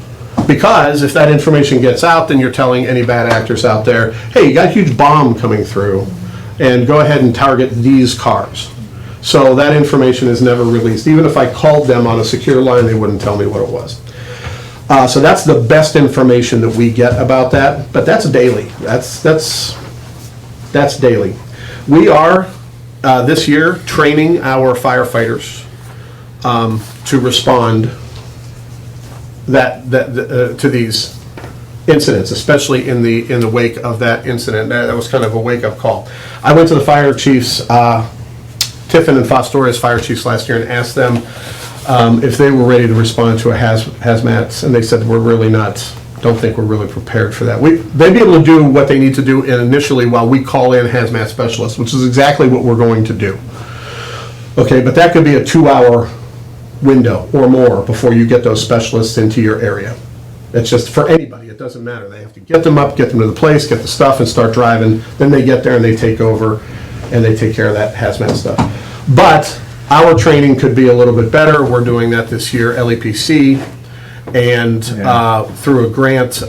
Because if that information gets out, then you're telling any bad actors out there, hey, you got a huge bomb coming through, and go ahead and target these cars. So that information is never released. Even if I called them on a secure line, they wouldn't tell me what it was. So that's the best information that we get about that, but that's daily. That's daily. We are, this year, training our firefighters to respond to these incidents, especially in the wake of that incident. That was kind of a wake-up call. I went to the fire chiefs, Tiffin and Fostoria's fire chiefs last year, and asked them if they were ready to respond to a hazmat, and they said, don't think we're really prepared for that. They'd be able to do what they need to do initially while we call in hazmat specialists, which is exactly what we're going to do. Okay, but that could be a 2-hour window or more before you get those specialists into your area. It's just for anybody, it doesn't matter. They have to get them up, get them to the place, get the stuff and start driving. Then they get there and they take over and they take care of that hazmat stuff. But our training could be a little bit better. We're doing that this year, LEPC, and through a grant,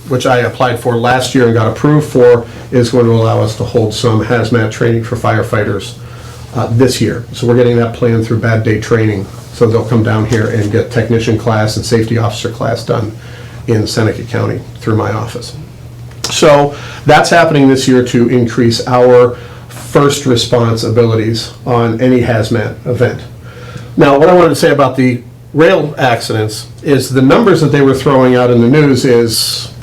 which I applied for last year and got approved for, is going to allow us to hold some hazmat training for firefighters this year. So we're getting that planned through Bad Day Training. So they'll come down here and get technician class and safety officer class done in Seneca County through my office. So that's happening this year to increase our first response abilities on any hazmat event. Now, what I wanted to say about the rail accidents is the numbers that they were throwing out in the news is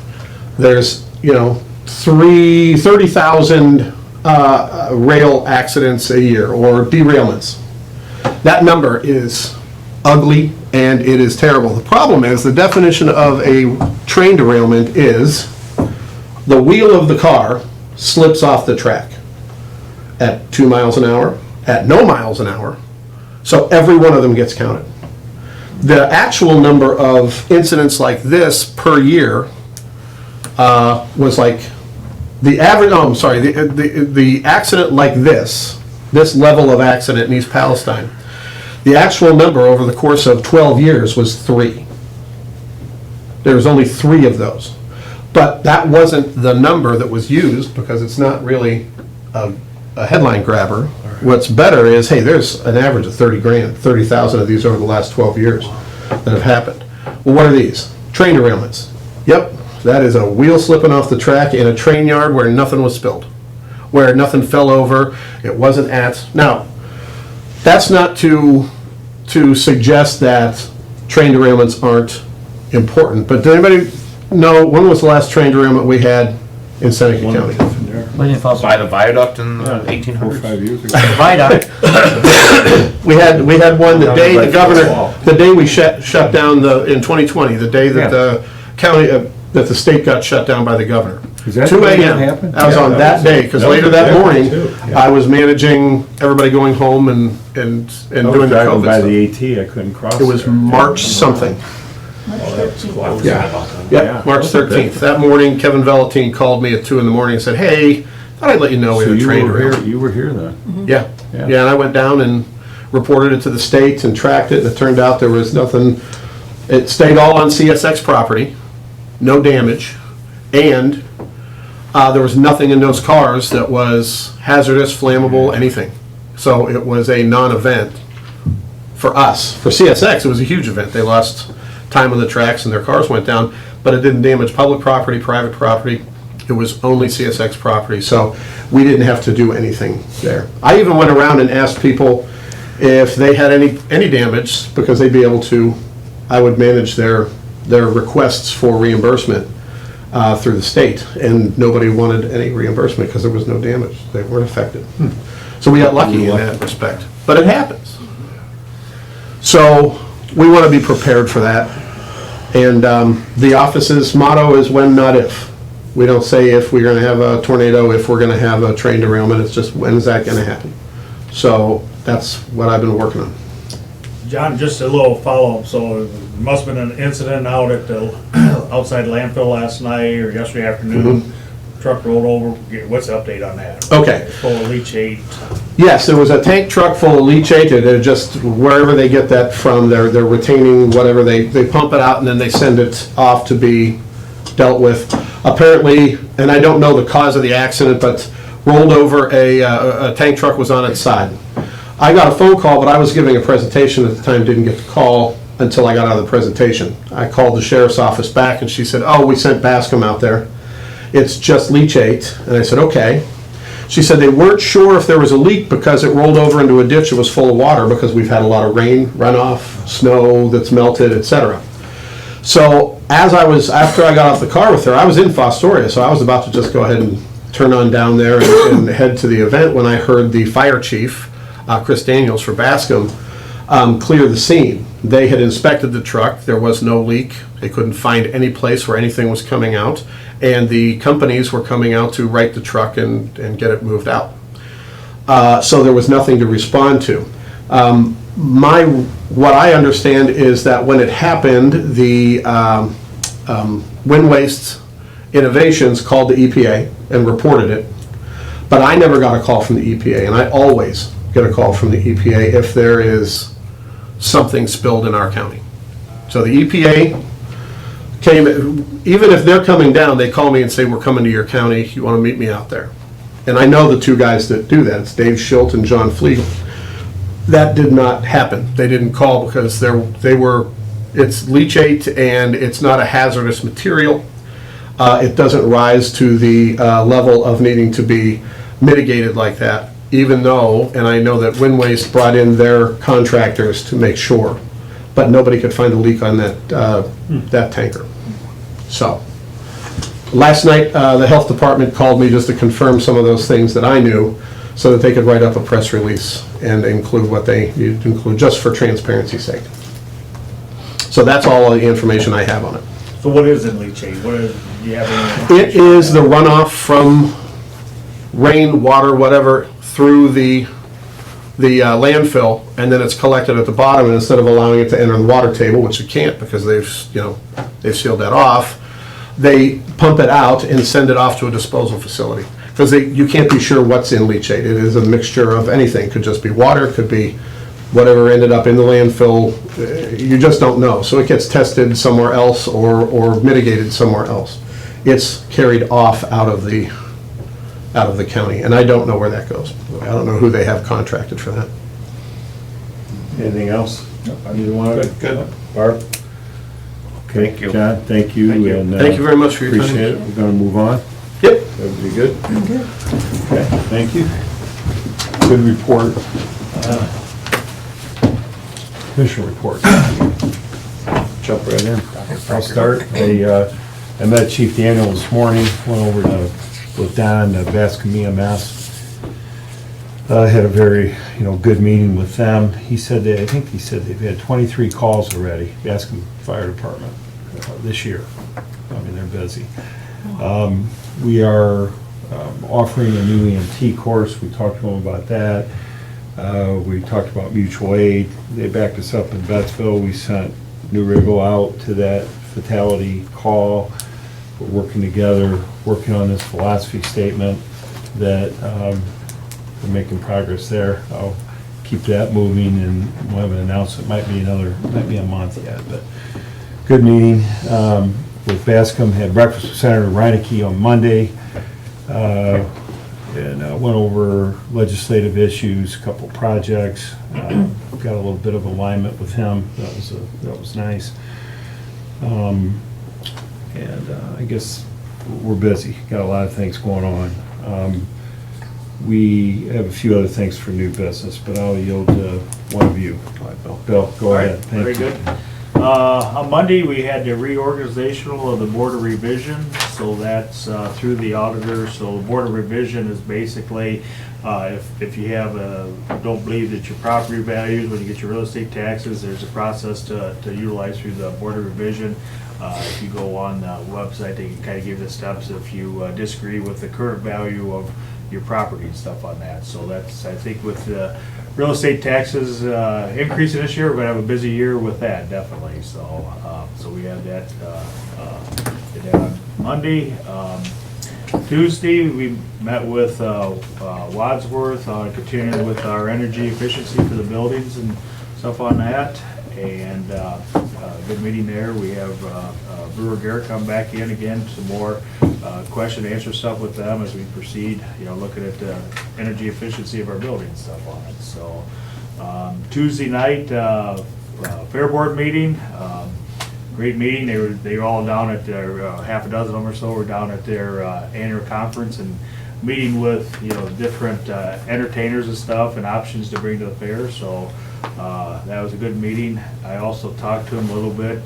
there's, 30,000 rail accidents a year or derailments. That number is ugly and it is terrible. The problem is the definition of a train derailment is the wheel of the car slips off the track at 2 miles an hour, at no miles an hour. So every one of them gets counted. The actual number of incidents like this per year was like the average. Oh, I'm sorry. The accident like this level of accident in East Palestine, the actual number over the course of 12 years was 3. There was only 3 of those, but that wasn't the number that was used because it's not really a headline grabber. What's better is, hey, there's an average of 30,000 of these over the last 12 years that have happened. Well, what are these? Train derailments. Yep, that is a wheel slipping off the track in a train yard where nothing was spilled, where nothing fell over, it wasn't at. Now, that's not to suggest that train derailments aren't important, but does anybody know when was the last train derailment we had in Seneca County? By the viaduct in the 1800s. 5 years ago. Viaduct. We had one the day the governor, the day we shut down in 2020, the day that the county, that the state got shut down by the governor. Is that 2 the day that a.m. happened? I was on that day, because later that morning, too. I was managing everybody going home and doing the Driving by COVID stuff. the AT, I couldn't cross It was there. March something. Yeah, March 13th. That morning, Kevin Valentine called me at 2 in the morning and said, hey, thought I'd let you know we So had a you train were derailment. here, you were here then? Yeah, Yeah. yeah, and I went down and reported it to the state and tracked it, and it turned out there was nothing, it stayed all on CSX property, no damage, and there was nothing in those cars that was hazardous, flammable, anything. So it was a non-event for us. For CSX, it was a huge event. They lost time on the tracks and their cars went down, but it didn't damage public property, private property. It was only CSX property, so we didn't have to do anything there. I even went around and asked people if they had any damage, because they'd be able to, I would manage their requests for reimbursement through the state, and nobody wanted any reimbursement because there was no damage. They weren't affected. So we got lucky in that respect, but it happens. So we want to be prepared for that. And the office's motto is when, not if. We don't say if we're going to have a tornado, if we're going to have a train derailment, it's just when is that going to happen. So that's what I've been working on. John, just a little follow-up, so there must have been an incident out at the outside landfill last night or yesterday afternoon. Truck rolled over, what's the update on that? Okay. It's full of leachate. Yes, there was a tank truck full of leachate. They're just, wherever they get that from, they're retaining whatever, they pump it out and then they send it off to be dealt with. Apparently, and I don't know the cause of the accident, but rolled over, a tank truck was on its side. I got a phone call, but I was giving a presentation at the time, didn't get the call until I got out of the presentation. I called the sheriff's office back and she said, oh, we sent Bascom out there. It's just leachate. And I said, okay. She said they weren't sure if there was a leak because it rolled over into a ditch that was full of water because we've had a lot of rain, runoff, snow that's melted, etc. So after I got off the car with her, I was in Fostoria, so I was about to just go ahead and turn on down there and head to the event when I heard the fire chief, Chris Daniels for Bascom, clear the scene. They had inspected the truck, there was no leak, they couldn't find any place where anything was coming out, and the companies were coming out to right the truck and get it moved out. So there was nothing to respond to. What I understand is that when it happened, the Wind Waste Innovations called the EPA and reported it, but I never got a call from the EPA, and I always get a call from the EPA if there is something spilled in our county. So the EPA came, even if they're coming down, they call me and say, we're coming to your county, you want to meet me out there? And I know the two guys that do that, it's Dave Schilt and John Flegel. That did not happen. They didn't call because it's leachate and it's not a hazardous material. It doesn't rise to the level of needing to be mitigated like that, even though, and I know that Wind Waste brought in their contractors to make sure. but nobody could find a leak on that tanker. So, last night, the health department called me just to confirm some of those things that I knew, so that they could write up a press release and include what they need to include, just for transparency's sake. So that's all the information I have on it. So what is in leachate? What is, do you have any? It is the runoff from rain, water, whatever, through the landfill, and then it's collected at the bottom, and instead of allowing it to enter the water table, which it can't because they've sealed that off, they pump it out and send it off to a disposal facility. Because you can't be sure what's in leachate. It is a mixture of anything. Could just be water, could be whatever ended up in the landfill. You just don't know. So it gets tested somewhere else or mitigated somewhere else. It's carried off out of the county, and I don't know where that goes. I don't know who they have contracted for that. Anything else? Either one of it? Good. Barb? Okay, Thank you. John, thank you. Thank you. and, Thank you very much for your time. Appreciate it. We're gonna move on. Yep. Everybody good? Okay, thank you. Good report. Commissioner report. Jump right in. I'll start. I met Chief Daniel this morning, went over with Don, Bascom EMS. Had a very, good meeting with them. He said I think he said they've had 23 calls already, Bascom Fire Department, this year. I mean, they're busy. We are offering a new EMT course. We talked to them about that. We talked about mutual aid. They backed us up in Bettsville. We sent New Riggle out to that fatality call. We're working together, working on this philosophy statement that we're making progress there. I'll keep that moving, and we'll have an announcement. Might be a month yet, but good meeting with Bascom. Had breakfast with Senator Reineke on Monday, and went over legislative issues, a couple projects. Got a little bit of alignment with him. That was nice. I guess we're busy. Got a lot of things going on. We have a few other things for new business, but I'll yield to one of you. Bill, go ahead. Thank Very you. good. On Monday, we had the reorganizational of the Board of Revision, so that's through the auditor. So the Board of Revision is basically, if you don't believe that your property values, when you get your real estate taxes, there's a process to utilize through the Board of Revision. If you go on the website, they can kind of give you the steps if you disagree with the current value of your property and stuff on that. So that's, I think with the real estate taxes increasing this year, we're gonna have a busy year with that, definitely. So we had that, did that on Monday. Tuesday, we met with Wadsworth, continuing with our energy efficiency for the buildings and stuff on that. And good meeting there. We have Brewer Garrett come back in again, some more question and answer stuff with them as we proceed, looking at the energy efficiency of our building stuff on it. So Tuesday night, Fair Board meeting, great meeting. They were all down at their, half a dozen of them or so were down at their annual conference and meeting with, different entertainers and stuff and options to bring to the fair. So that was a good meeting. I also talked to them a little bit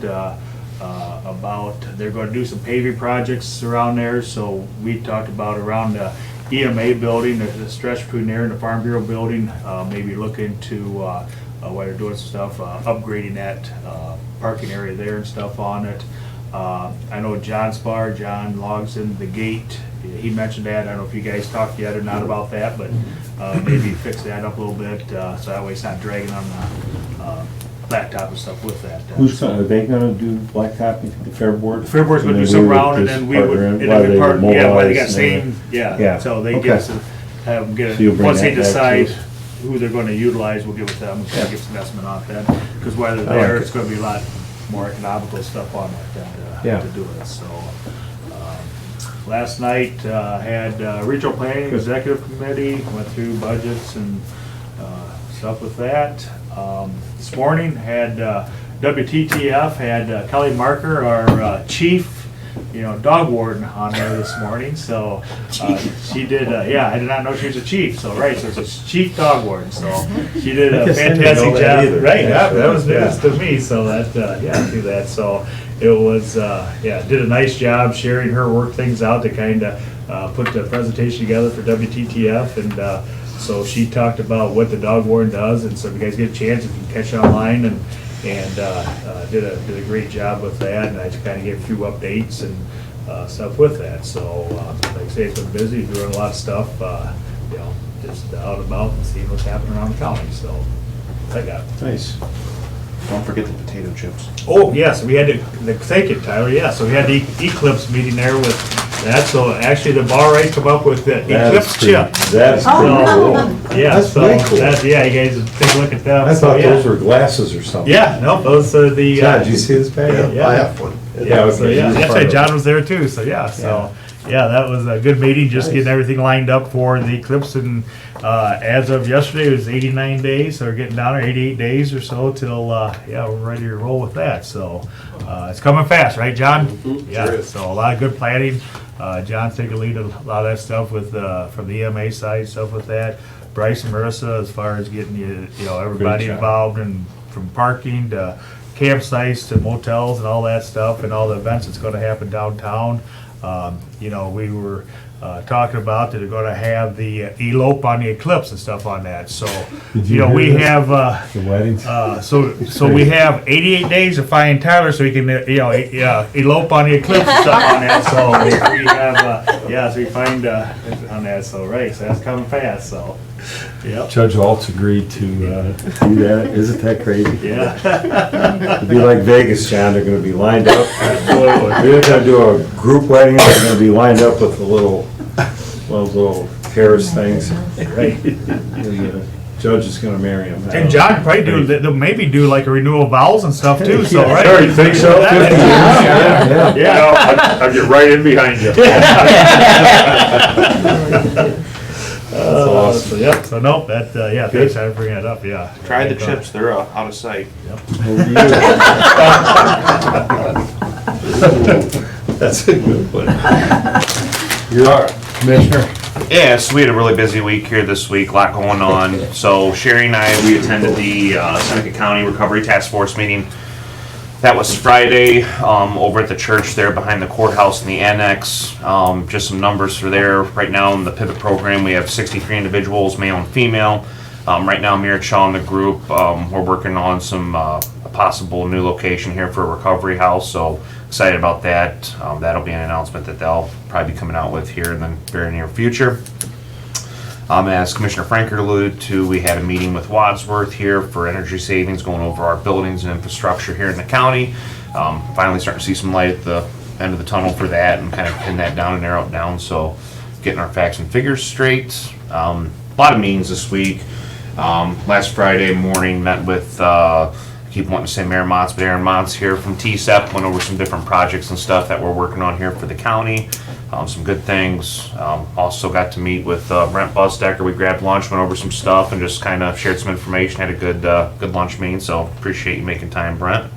about, they're going to do some paving projects around there. So we talked about around the EMA building, the stretch between there and the Farm Bureau building, maybe look into while they're doing some stuff, upgrading that parking area there and stuff on it. I know John Logson, the gate, he mentioned that. I don't know if you guys talked yet or not about that, but maybe fix that up a little bit, so that way it's not dragging on the blacktop and stuff with that. Are they gonna do blacktop, you think, the Fair Board? The Fair Board's gonna do And then some we would round, and just then we would, partner in it'd while be they part, yeah, well, they got mobilize same, and yeah, so they okay. get us, have them get So you'll it, bring once they that back to decide us? who they're gonna utilize, we'll get with them, we'll give some estimate on that. Because while they're I like there, it. it's gonna be a lot more economical stuff on it Yeah. to do it, so. Last night, had Regional Planning Executive Committee, went through budgets and stuff with that. This morning, had WTTF, had Kelly Marker, our chief, dog warden on there this morning, so, she did, yeah, I did not know she was a chief, so, right, so it's a chief dog warden, so she did a guess I didn't know fantastic that job. either. Right, yeah, that was Yeah. news to me, so that, yeah, do that, so it was, yeah, did a nice job sharing her work things out to kinda, put the presentation together for WTTF, and, so she talked about what the dog warden does, and so if you guys get a chance, you can catch it online, and did a great job with that, and I just kind of gave a few updates and stuff with that. So, like I say, it's been busy, doing a lot of stuff, just out and about and seeing what's happening around the county, so I got. Nice. Don't forget the potato chips. Oh, yes, we had to, thank you, Tyler, yeah, so we had the Eclipse meeting there with that, so actually the bar right come up with the Eclipse chip. That's pretty cool. Yeah, That's so, way cool. yeah, you guys take a look at them. I So, thought yeah. those were glasses or something. Yeah, no, those are the. John, did you see this bag? Yeah. I have one. Yeah, so, yeah, was that's part right, of John it. was there too, so, yeah, so, yeah, that was a good meeting, just getting everything lined up for the eclipse, and, as of yesterday, it was 89 days, so we're getting down there, 88 days or so till, yeah, we're ready to roll with that, so, it's coming fast, right, John? Yeah, sure is. so a lot of good planning, John's taking lead on a lot of that stuff with, from the EMA side, stuff with that, Bryce and Marissa, as far as getting everybody Good job. involved, and from parking to campsites to motels and all that stuff, and all the events that's gonna happen downtown. We were talking about that they're gonna have the elope on the eclipse and stuff on that, so, we have, The weddings? so we have 88 days to find Tyler so he can, elope on the eclipse and stuff on that, so we have, so we find, on that, so, right, so that's coming fast, so, yep, Judge Alt's agreed to do that. Isn't that crazy? yeah. It'd be like Vegas, John. They're gonna be lined up. Absolutely. We're gonna do a group wedding. They're gonna be lined up with the those little Paris things. Right. And the judge is gonna marry him. And John probably they'll maybe do like a renewal of vows and stuff too, so, right? Sure, you think so? 50 years? Yeah. Yeah. I'll get right in behind you. awesome. So, yep, so nope, that, yeah, thanks for bringing it up, yeah. Try the chips, they're out of sight. That's a good one. You're Commissioner. Yes, we had a really busy week here this week, a lot going on. So Sherry and I, we attended the Seneca County Recovery Task Force meeting. That was Friday, over at the church there behind the courthouse in the annex. Just some numbers for there. Right now in the pivot program, we have 63 individuals, male and female. Right now, Merrick Shaw and the group, we're working on some a possible new location here for a recovery house. So excited about that. That'll be an announcement that they'll probably be coming out with here in the very near future. As Commissioner Franker alluded to, we had a meeting with Wadsworth here for energy savings, going over our buildings and infrastructure here in the county. Finally starting to see some light at the end of the tunnel for that, and kind of pin that down and narrow it down, so getting our facts and figures straight. A lot of meetings this week. Last Friday morning, met with, I keep wanting to say Mayor Motz, but Aaron Motz here from TSEP, went over some different projects and stuff that we're working on here for the county. Some good things. Also got to meet with Brent Busdecker. We grabbed lunch, went over some stuff, and just kind of shared some information. Had a good lunch meeting, so appreciate you making time, Brent.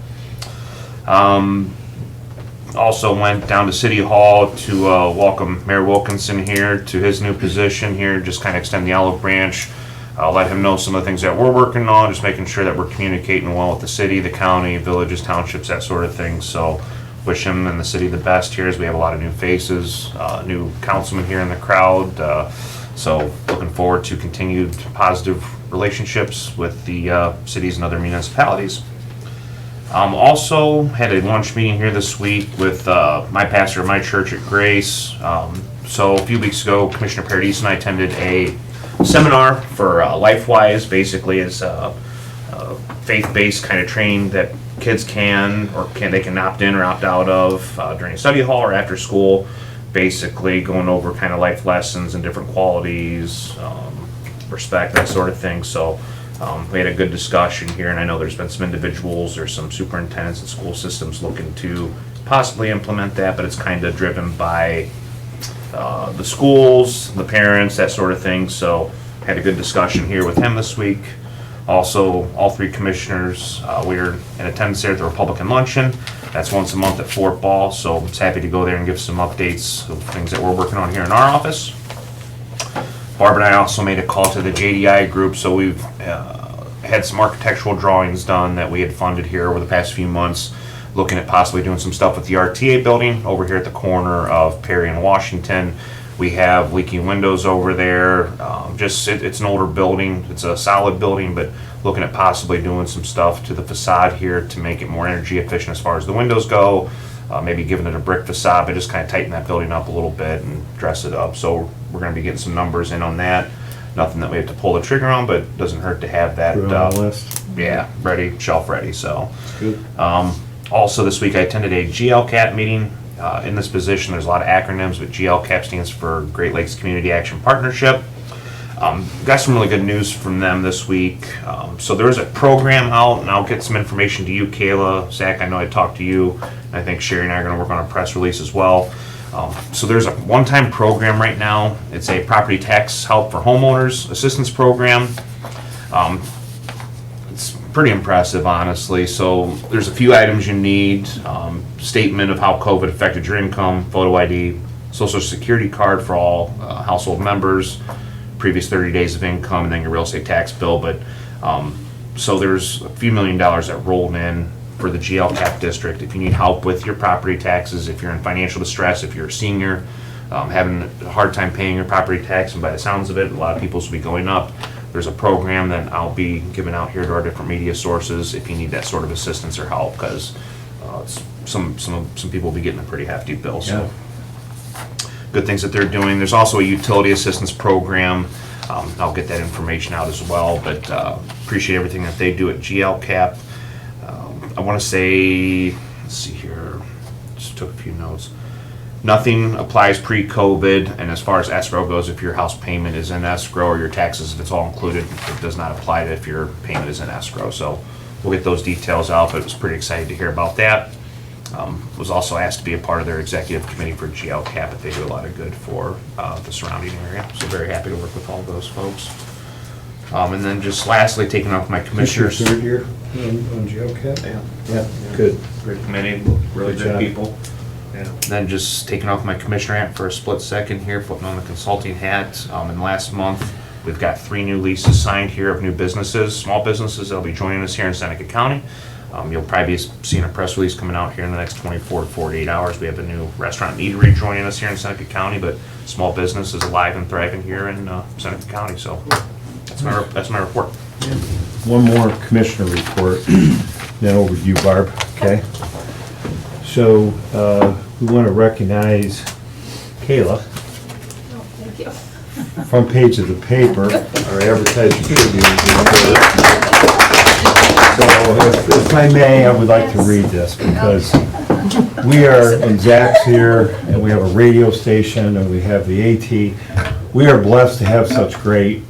Also went down to City Hall to welcome Mayor Wilkinson here to his new position here, just kind of extend the olive branch. Let him know some of the things that we're working on, just making sure that we're communicating well with the city, the county, villages, townships, that sort of thing. So wish him and the city the best here, as we have a lot of new faces, new councilmen here in the crowd. So looking forward to continued positive relationships with the cities and other municipalities. Also had a lunch meeting here this week with my pastor of my church at Grace. So a few weeks ago, Commissioner Paradis and I attended a seminar for LifeWise. Basically is a faith-based kind of training that kids can opt in or opt out of during study hall or after school, basically going over kind of life lessons and different qualities, respect, that sort of thing. So we had a good discussion here, and I know there's been some individuals or some superintendents and school systems looking to possibly implement that, but it's kind of driven by the schools, the parents, that sort of thing. So had a good discussion here with him this week. Also, all three commissioners, we're in attendance there at the Republican Luncheon. That's once a month at Fort Ball, so I'm just happy to go there and give some updates of things that we're working on here in our office. Barb and I also made a call to the JDI group, so we've had some architectural drawings done that we had funded here over the past few months, looking at possibly doing some stuff with the RTA building over here at the corner of Perry and Washington. We have leaking windows over there. It's an older building. It's a solid building, but looking at possibly doing some stuff to the facade here to make it more energy efficient as far as the windows go. Maybe giving it a brick facade, but just kind of tighten that building up a little bit and dress it up. So we're going to be getting some numbers in on that. Nothing that we have to pull the trigger on, but it doesn't hurt to have that. Put it on the list. Yeah, ready, shelf ready. So. Good. Also, this week I attended a GLCAP meeting. In this position, there's a lot of acronyms, but GLCAP stands for Great Lakes Community Action Partnership. Got some really good news from them this week. So there's a program out, and I'll get some information to you, Kayla. Zach, I know I talked to you. I think Sherry and I are going to work on a press release as well. So there's a one-time program right now. It's a property tax help for homeowners assistance program. It's pretty impressive, honestly. So there's a few items you need. Statement of how COVID affected your income, photo ID, social security card for all household members, previous 30 days of income, and then your real estate tax bill. But so there's a few $1 million that rolled in for the GLCAP district. If you need help with your property taxes, if you're in financial distress, if you're a senior, having a hard time paying your property tax, and by the sounds of it, a lot of people's will be going up. There's a program that I'll be giving out here to our different media sources if you need that sort of assistance or help, because some people will be getting a pretty hefty bill. So good things that they're doing. There's also a utility assistance program. I'll get that information out as well, but appreciate everything that they do at GLCAP. I want to say, let's see here, just took a few notes. Nothing applies pre-COVID, and as far as escrow goes, if your house payment is in escrow or your taxes, if it's all included, it does not apply to if your payment is in escrow. So we'll get those details out, but it was pretty excited to hear about that. Was also asked to be a part of their executive committee for GLCAP, but they do a lot of good for the surrounding area. So very happy to work with all those folks. And then just lastly, taking off my commissioners. Third year on GLCAP? Yeah, Good. great committee, really Good good job. people. Then just taking off my commissioner hat for a split second here, putting on the consulting hat. In the last month, we've got 3 new leases signed here of new businesses, small businesses that'll be joining us here in Seneca County. You'll probably be seeing a press release coming out here in the next 24 to 48 hours. We have a new restaurant and eatery joining us here in Seneca County, but small business is alive and thriving here in Seneca County. So that's my report. One more commissioner report, then over to you, Barb, okay? So, we want to recognize Kayla. Thank you. Front page of the paper, our advertising tribute. So, if I may, I would like to read this, because we are, and Zach's here, and we have a radio station, and we have the AT. We are blessed to have such great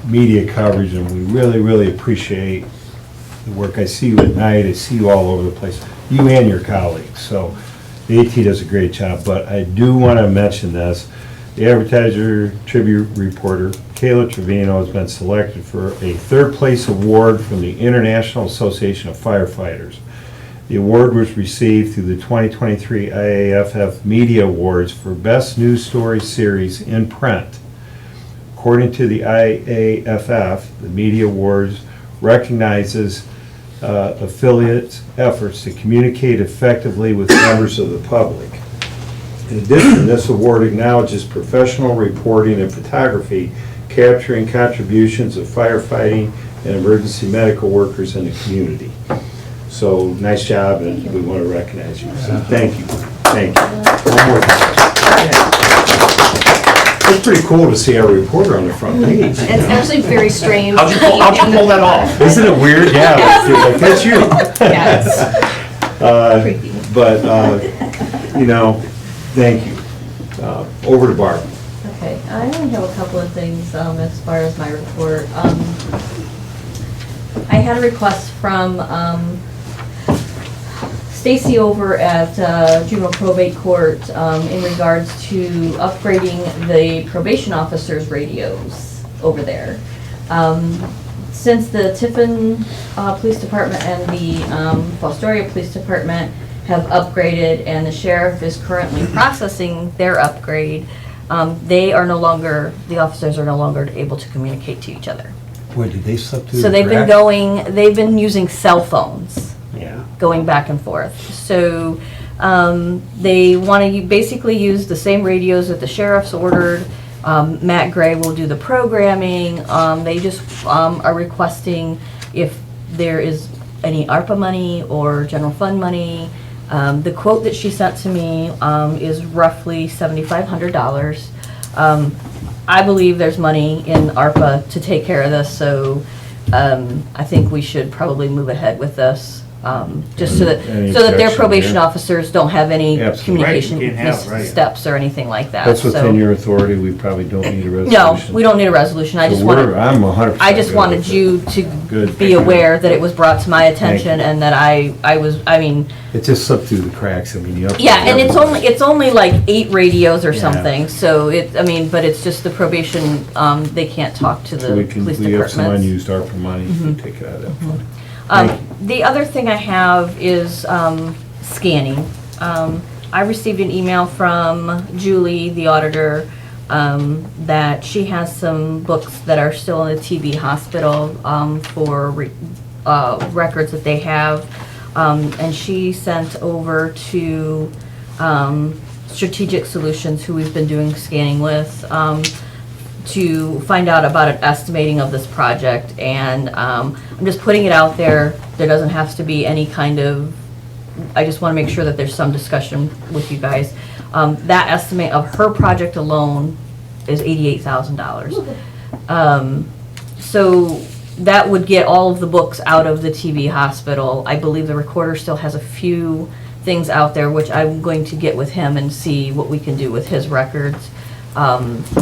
media coverage, and we really, really appreciate the work. I see you at night, I see you all over the place, you and your colleagues. So the AT does a great job, but I do want to mention this. The Advertiser Tribute reporter, Kayla Trevino, has been selected for a 3rd place award from the International Association of Firefighters. The award was received through the 2023 IAFF Media Awards for Best News Story Series in Print. According to the IAFF, the Media Awards recognizes affiliates' efforts to communicate effectively with members of the public. In addition, this award acknowledges professional reporting and photography capturing contributions of firefighting and emergency medical workers in the community. So, nice job, and we want to recognize you. So, thank you. Thank you. One more time. It's pretty cool to see our reporter on the front page. It's actually very strange. How'd you pull that off? Isn't it weird? Yeah, like, that's you. Yes. But, you know, thank you. Over to Barb. Okay, I only have a couple of things as far as my report. I had a request from Stacy over at Juvenile Probate Court in regards to upgrading the probation officers' radios over there. since the Tiffin Police Department and the Fostoria Police Department have upgraded and the sheriff is currently processing their upgrade, they are no longer, the officers are no longer able to communicate to each other. Boy, did they slip through So the cracks? they've been using cell phones, Yeah. going back and forth. So they want to basically use the same radios that the sheriff's ordered. Matt Gray will do the programming. They just are requesting if there is any ARPA money or general fund money. The quote that she sent to me is roughly $7,500. I believe there's money in ARPA to take care of this, so I think we should probably move ahead with this, just so that Any their objection probation there? officers don't have any Absolutely. communication Right, you can't have, right. missteps or anything like that. That's so- within your authority, we probably don't need a resolution. No, we don't need a resolution, I So just we're- wanted, I'm 100%. I just good wanted with it. you to Good. be aware that it was brought to my attention you. and that I mean, It just slipped through the cracks, I mean, you. yeah, and it's only like 8 radios or Yeah. something, so but it's just the probation, they can't talk to So the we can, police we have some departments. unused ARPA money, we take it out of that fund. Um, Thank The other thing I have is scanning. I received an email from Julie, the auditor, that she has some books that are still in the TB hospital for records that they have. And she sent over to Strategic Solutions, who we've been doing scanning with, to find out about an estimating of this project. And I'm just putting it out there. There doesn't have to be any kind of, I just want to make sure that there's some discussion with you guys. That estimate of her project alone is $88,000. So that would get all of the books out of the TB hospital. I believe the recorder still has a few things out there, which I'm going to get with him and see what we can do with his records.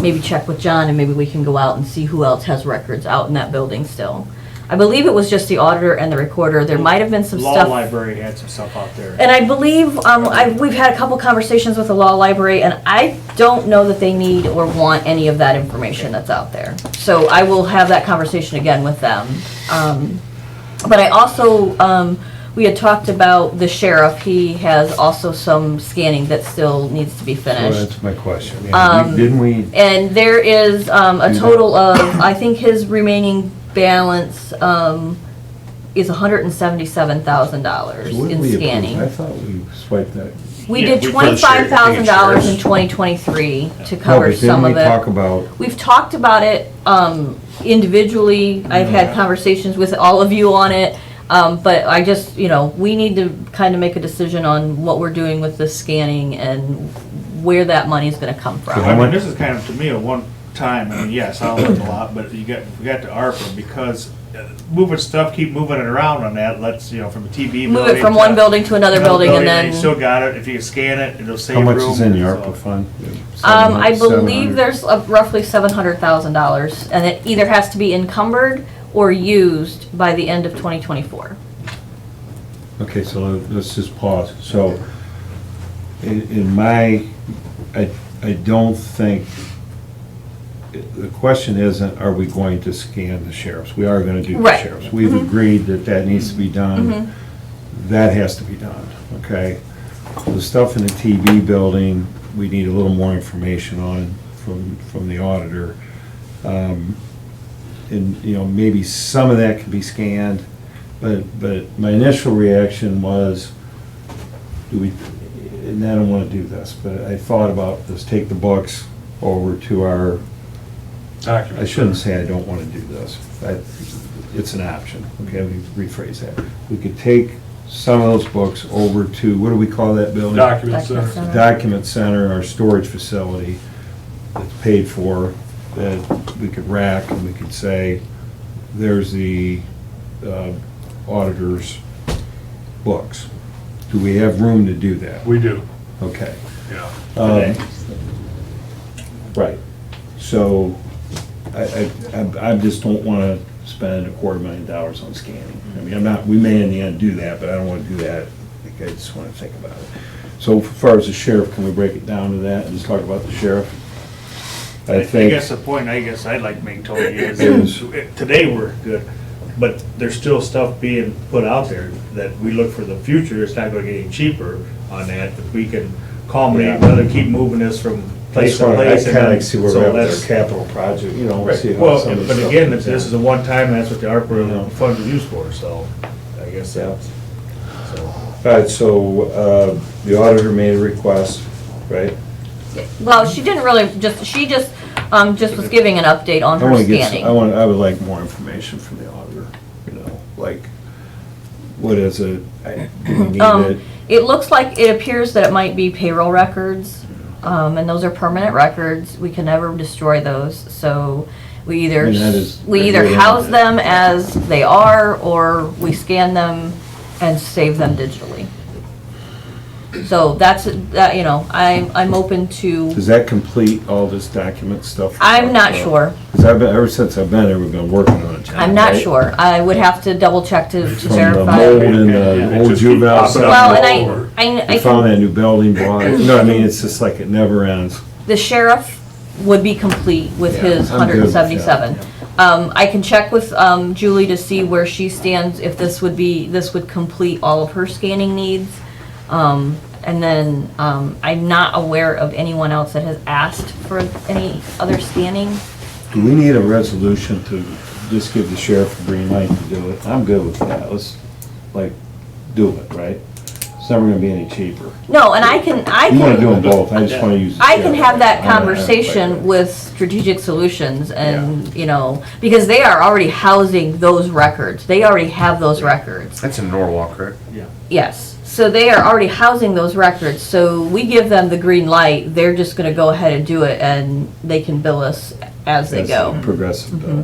Maybe check with John and maybe we can go out and see who else has records out in that building still. I believe it was just the auditor and the recorder. There might have been some Law stuff. library had some stuff out there. And I believe, we've had a couple conversations with the law library, and I don't know that they need or want any of that information that's out there. So I will have that conversation again with them. But I also, we had talked about the sheriff. He has also some scanning that still needs to be So finished. that's my question. Yeah, Didn't we, And there is a total of, I think his remaining balance is $177,000 wouldn't in we approve? scanning. I thought we swiped that. We Yeah, did we put $25,000 in sheriff's. 2023 to No, cover but some of Didn't we talk it. about, We've talked about it individually. I've had conversations with all of you on it. But I just, we need to kind of make a decision on what we're doing with the scanning and where that money is going to come from. How I mean, much- this is kind of, to me, a one-time, I mean, yes, I'll learn a lot, but we got to ARPA because moving stuff, keep moving it around on that, let's, from the TV building. Move it from one building to another building and You still then, got it, if you can scan it, it'll save how room. much is in the so- ARPA fund? I 700, believe 700. there's roughly $700,000 and it either has to be encumbered or used by the end of 2024. Okay, so let's just pause. So, I don't think, the question isn't, are we going to scan the sheriffs? We are gonna do the Right. sheriffs. We've agreed that that needs to be done. That has to be done, okay? The stuff in the TV building, we need a little more information on from the auditor. And, maybe some of that can be scanned, but my initial reaction was, and I don't wanna do this, but I thought about, let's take the books over to our, I shouldn't say I don't wanna do this. It's an option, okay, let me rephrase that. We could take some of those books over to, what do we call that building? Document center. Document center, our storage facility that's paid for, that we could rack and we could say, there's the auditor's books. Do we have room to do that? We do, Okay. yeah. Right. So I just don't want to spend $250,000 on scanning. I mean, we may in the end do that, but I don't want to do that. I just want to think about it. So as far as the sheriff, can we break it down to that and just talk about the sheriff? I I think. guess the point, I'd like to make, Tony, Is- is, today we're good. but there's still stuff being put out there that we look for the future, it's not gonna get any cheaper on that, if we can culminate, rather than keep moving this from place to I place. and kinda then- like see where so we're at with that's- our capital project, you know, Right. see how Well, some of the but stuff again, comes this in. is a one-time, that's what the Yeah. ARPA funds are used for, so I guess Yeah. that's, so. All right, so, the auditor made a request, right? Well, she didn't really, she just was giving an update on I her wanna get, scanning. I would like more information from the auditor, you know, like, what is it? Do we need it? It looks like, it appears that it might be payroll records, and those are permanent records. We can never destroy those, so we either, And that is- house them as they are, or we scan them and save them digitally. So that's, you know, I'm open to, Does that complete all this document stuff? I'm not sure. Because I've been, ever since I've been there, we've been working on it. John, I'm not right? sure. I would have to double check to From the verify. mold and the old juvenile. Well, Well, and We I found that new building, bought it. No, I mean, it's just like it never ends. the sheriff would be complete with Yeah, his I'm good with that. 177. I can check with Julie to see where she stands, if this would complete all of her scanning needs. And then, I'm not aware of anyone else that has asked for any other scanning. Do we need a resolution to just give the sheriff a green light to do it? I'm good with that. Let's, like, do it, right? It's never gonna be any cheaper. No, and I can, You wanna do them both, I just wanna use the I can sheriff. have that I'm not- conversation with Strategic Solutions and, you know, because they are already housing those records. They already have those records. That's in Norwalk, correct? Yes, so they are already housing those records, so we give them the green light, they're just gonna go ahead and do it, and they can bill us as they That's go. a progressive bill.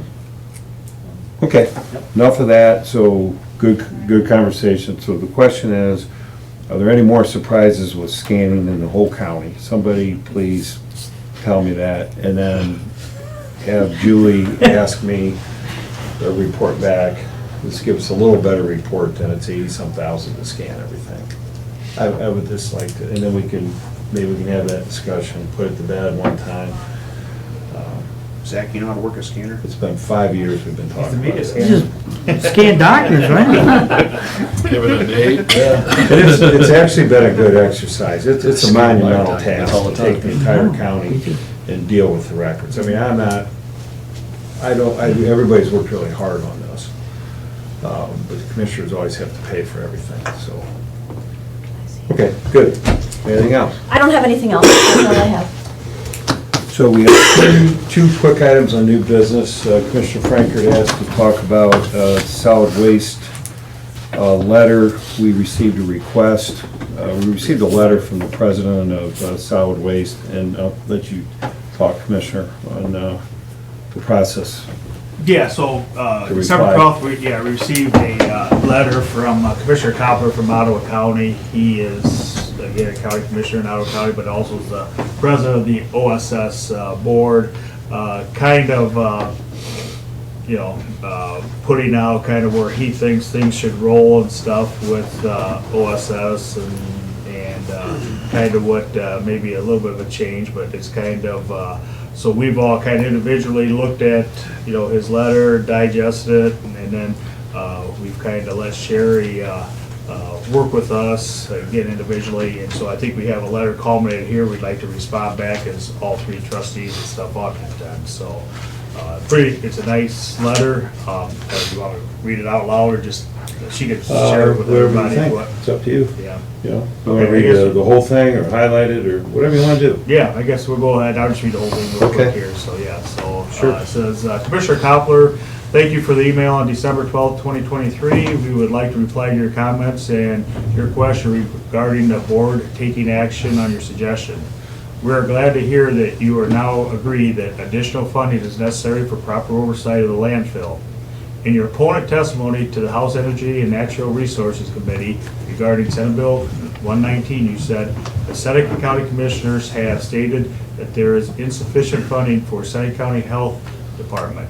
Okay, enough of that, so good conversation. So the question is, are there any more surprises with scanning in the whole county? Somebody please tell me that, and then have Julie ask me or report back. This gives us a little better report than it's 80-some thousand to scan everything. I would just like to, and then maybe we can have that discussion, put it to bed one time. Zach, you know how to work a scanner? It's been 5 years we've been talking about He's the this. media Scan documents, right? Give it a date. It's actually been a good exercise. It's a monumental All task the to take the time. entire county and deal with the records. I mean, everybody's worked really hard on this. But the commissioners always have to pay for everything, so. Okay, good. Anything else? I don't have anything else, that's all I have. So we have two quick items on new business. Commissioner Frankert asked to talk about solid waste letter. We received a request. We received a letter from the president of solid waste, and I'll let you talk, Commissioner, on the process. Yeah, so, To December reply. 12th, we received a letter from Commissioner Koppler from Ottawa County. He is, again, a county commissioner in Ottawa County, but also is the president of the OSS board, kind of, putting out kind of where he thinks things should roll and stuff with OSS and kind of what, maybe a little bit of a change, but it's kind of, so we've all kind of individually looked at, his letter, digested it, and then we've kind of let Sherry work with us, again individually, and so I think we have a letter culminated here. We'd like to respond back as all three trustees and stuff on it then, so. It's a nice letter. Do you want to read it out loud, or just, she could share it with Whatever you everybody? think. what- It's up to you. Yeah. You know, you want Okay, to I read guess- the whole thing, or highlight it, or whatever you want to do. Yeah, I guess we'll go ahead, I'll just read the whole thing real quick Okay. here, so yeah, so. Sure. It says, Commissioner Koppler, thank you for the email on December 12th, 2023. We would like to reply to your comments and your question regarding the board taking action on your suggestion. We are glad to hear that you are now agreed that additional funding is necessary for proper oversight of the landfill. In your opponent testimony to the House Energy and Natural Resources Committee regarding Senate Bill 119, you said, the Seneca County Commissioners have stated that there is insufficient funding for Seneca County Health Department.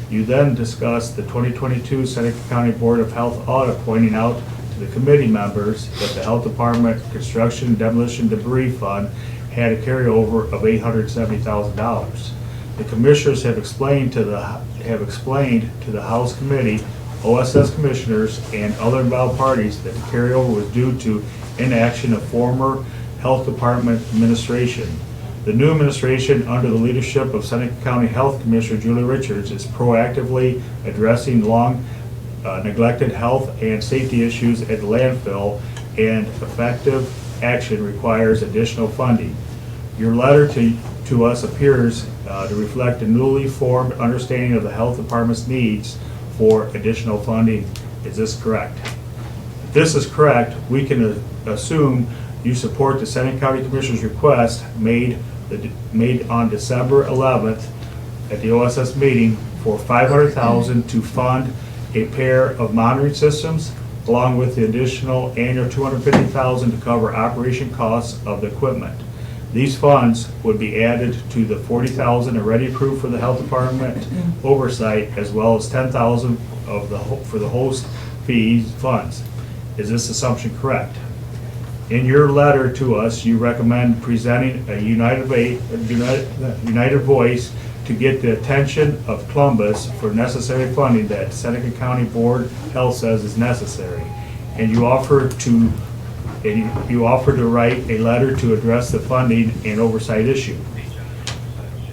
You then discussed the 2022 Seneca County Board of Health audit, pointing out to the committee members that the Health Department Construction Demolition Debris Fund had a carryover of $870,000. The commissioners have explained to the House Committee OSS commissioners, and other involved parties that the carryover was due to inaction of former Health Department administration. The new administration, under the leadership of Seneca County Health Commissioner Julie Richards, is proactively addressing long neglected health and safety issues at the landfill, and effective action requires additional funding. Your letter to us appears to reflect a newly formed understanding of the health department's needs for additional funding. Is this correct? If this is correct, we can assume you support the Seneca County Commissioner's request made on December 11th at the OSS meeting for $500,000 to fund a pair of monitoring systems, along with the additional annual $250,000 to cover operation costs of the equipment. These funds would be added to the $40,000 already approved for the health department oversight, as well as $10,000 for the host fees funds. Is this assumption correct? In your letter to us, you recommend presenting a united voice to get the attention of Columbus for necessary funding that Seneca County Board of Health says is necessary. And you offer to write a letter to address the funding and oversight issue.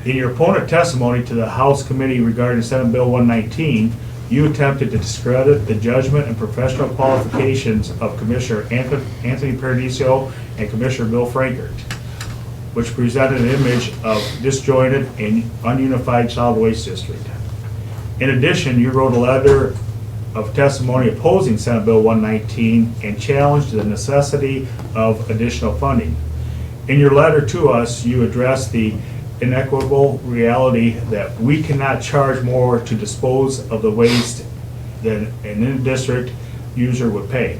In your opponent testimony to the House Committee regarding Senate Bill 119, you attempted to discredit the judgment and professional qualifications of Commissioner Anthony Paradiso and Commissioner Bill Frankert, which presented an image of disjointed and ununified solid waste district. In addition, you wrote a letter of testimony opposing Senate Bill 119 and challenged the necessity of additional funding. In your letter to us, you addressed the inequitable reality that we cannot charge more to dispose of the waste than an in-district user would pay.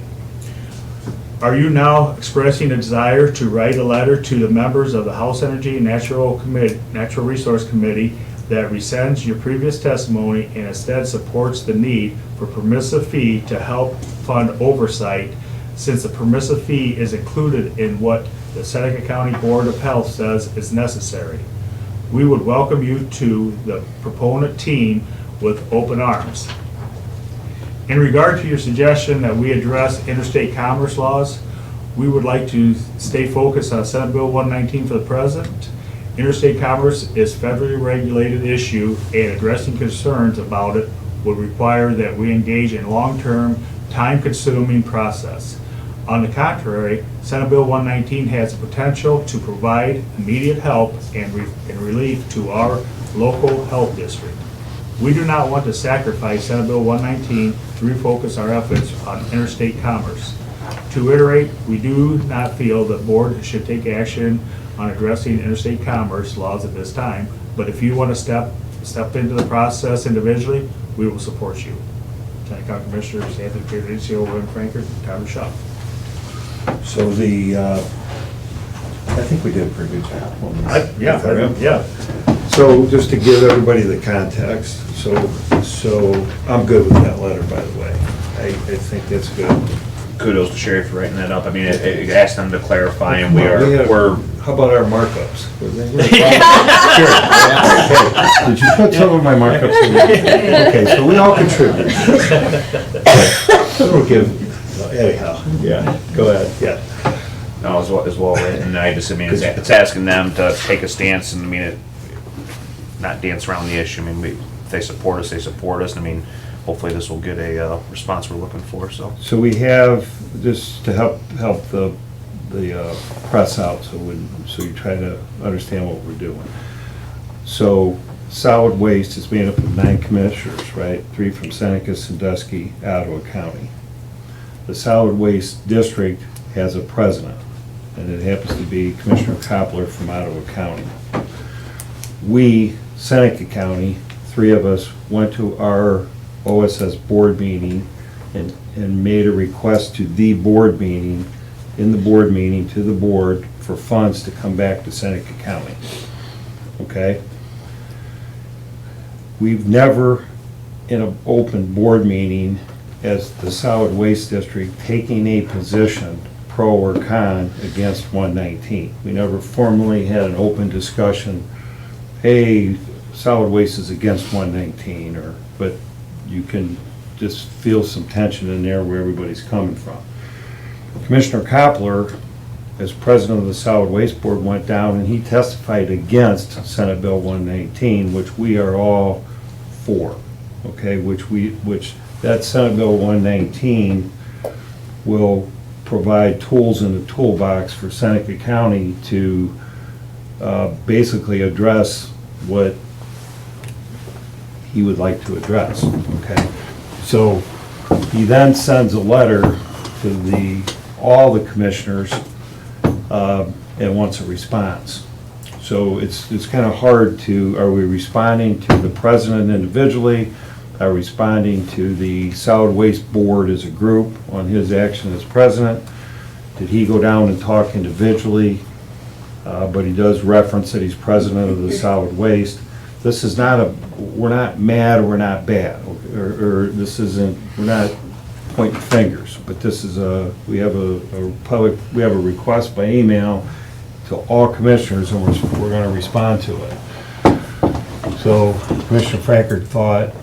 Are you now expressing a desire to write a letter to the members of the House Energy and Natural Resource Committee that rescinds your previous testimony and instead supports the need for permissive fee to help fund oversight, since the permissive fee is included in what the Seneca County Board of Health says is necessary? We would welcome you to the proponent team with open arms. In regard to your suggestion that we address interstate commerce laws, we would like to stay focused on Senate Bill 119 for the present. Interstate commerce is a federally regulated issue, and addressing concerns about it would require that we engage in long-term, time-consuming process. On the contrary, Senate Bill 119 has the potential to provide immediate help and relief to our local health district. We do not want to sacrifice Senate Bill 119 to refocus our efforts on interstate commerce. To reiterate, we do not feel the board should take action on addressing interstate commerce laws at this time, but if you want to step into the process individually, we will support you. Seneca County Commissioners Anthony Paradiso, William Frankert, and Tyler Shaw. So I think we did a pretty good job on this. Yeah. So just to give everybody the context, so I'm good with that letter, by the way. I think that's good. Kudos to Sherry for writing that up. I mean, it asked them to clarify, and How about our markups? Were they good? Did you put some of my markups in there? Okay, so we all contribute. We'll give, anyhow, yeah, go ahead, yeah. No, as well written. I mean, it's asking them to take a stance, and I mean, not dance around the issue. I mean, if they support us, they support us. I mean, hopefully this will get a response we're looking for, so. So we have, just to help the press out, so you try to understand what we're doing. So solid waste is made up of 9 commissioners, right? 3 from Seneca, Sandusky, Ottawa County. The solid waste district has a president, and it happens to be Commissioner Koppler from Ottawa County. We, Seneca County, 3 of us went to our OSS board meeting and made a request to the board meeting, in the board meeting, to the board for funds to come back to Seneca County. Okay? We've never, in an open board meeting, as the solid waste district, taking a position, pro or con, against 119. We never formally had an open discussion, hey, solid waste is against 119, but you can just feel some tension in there where everybody's coming from. Commissioner Koppler, as president of the Solid Waste Board, went down and he testified against Senate Bill 119, which we are all for, okay? Which that Senate Bill 119 will provide tools in the toolbox for Seneca County to basically address what he would like to address, okay? So he then sends a letter to all the commissioners and wants a response. So it's kind of hard are we responding to the president individually? Are we responding to the Solid Waste Board as a group on his action as president? Did he go down and talk individually? But he does reference that he's president of the Solid Waste. This is not we're not mad or we're not bad, or this isn't, we're not pointing fingers, but this is we have a request by email to all commissioners, and we're gonna respond to it. So Commissioner Frankert thought,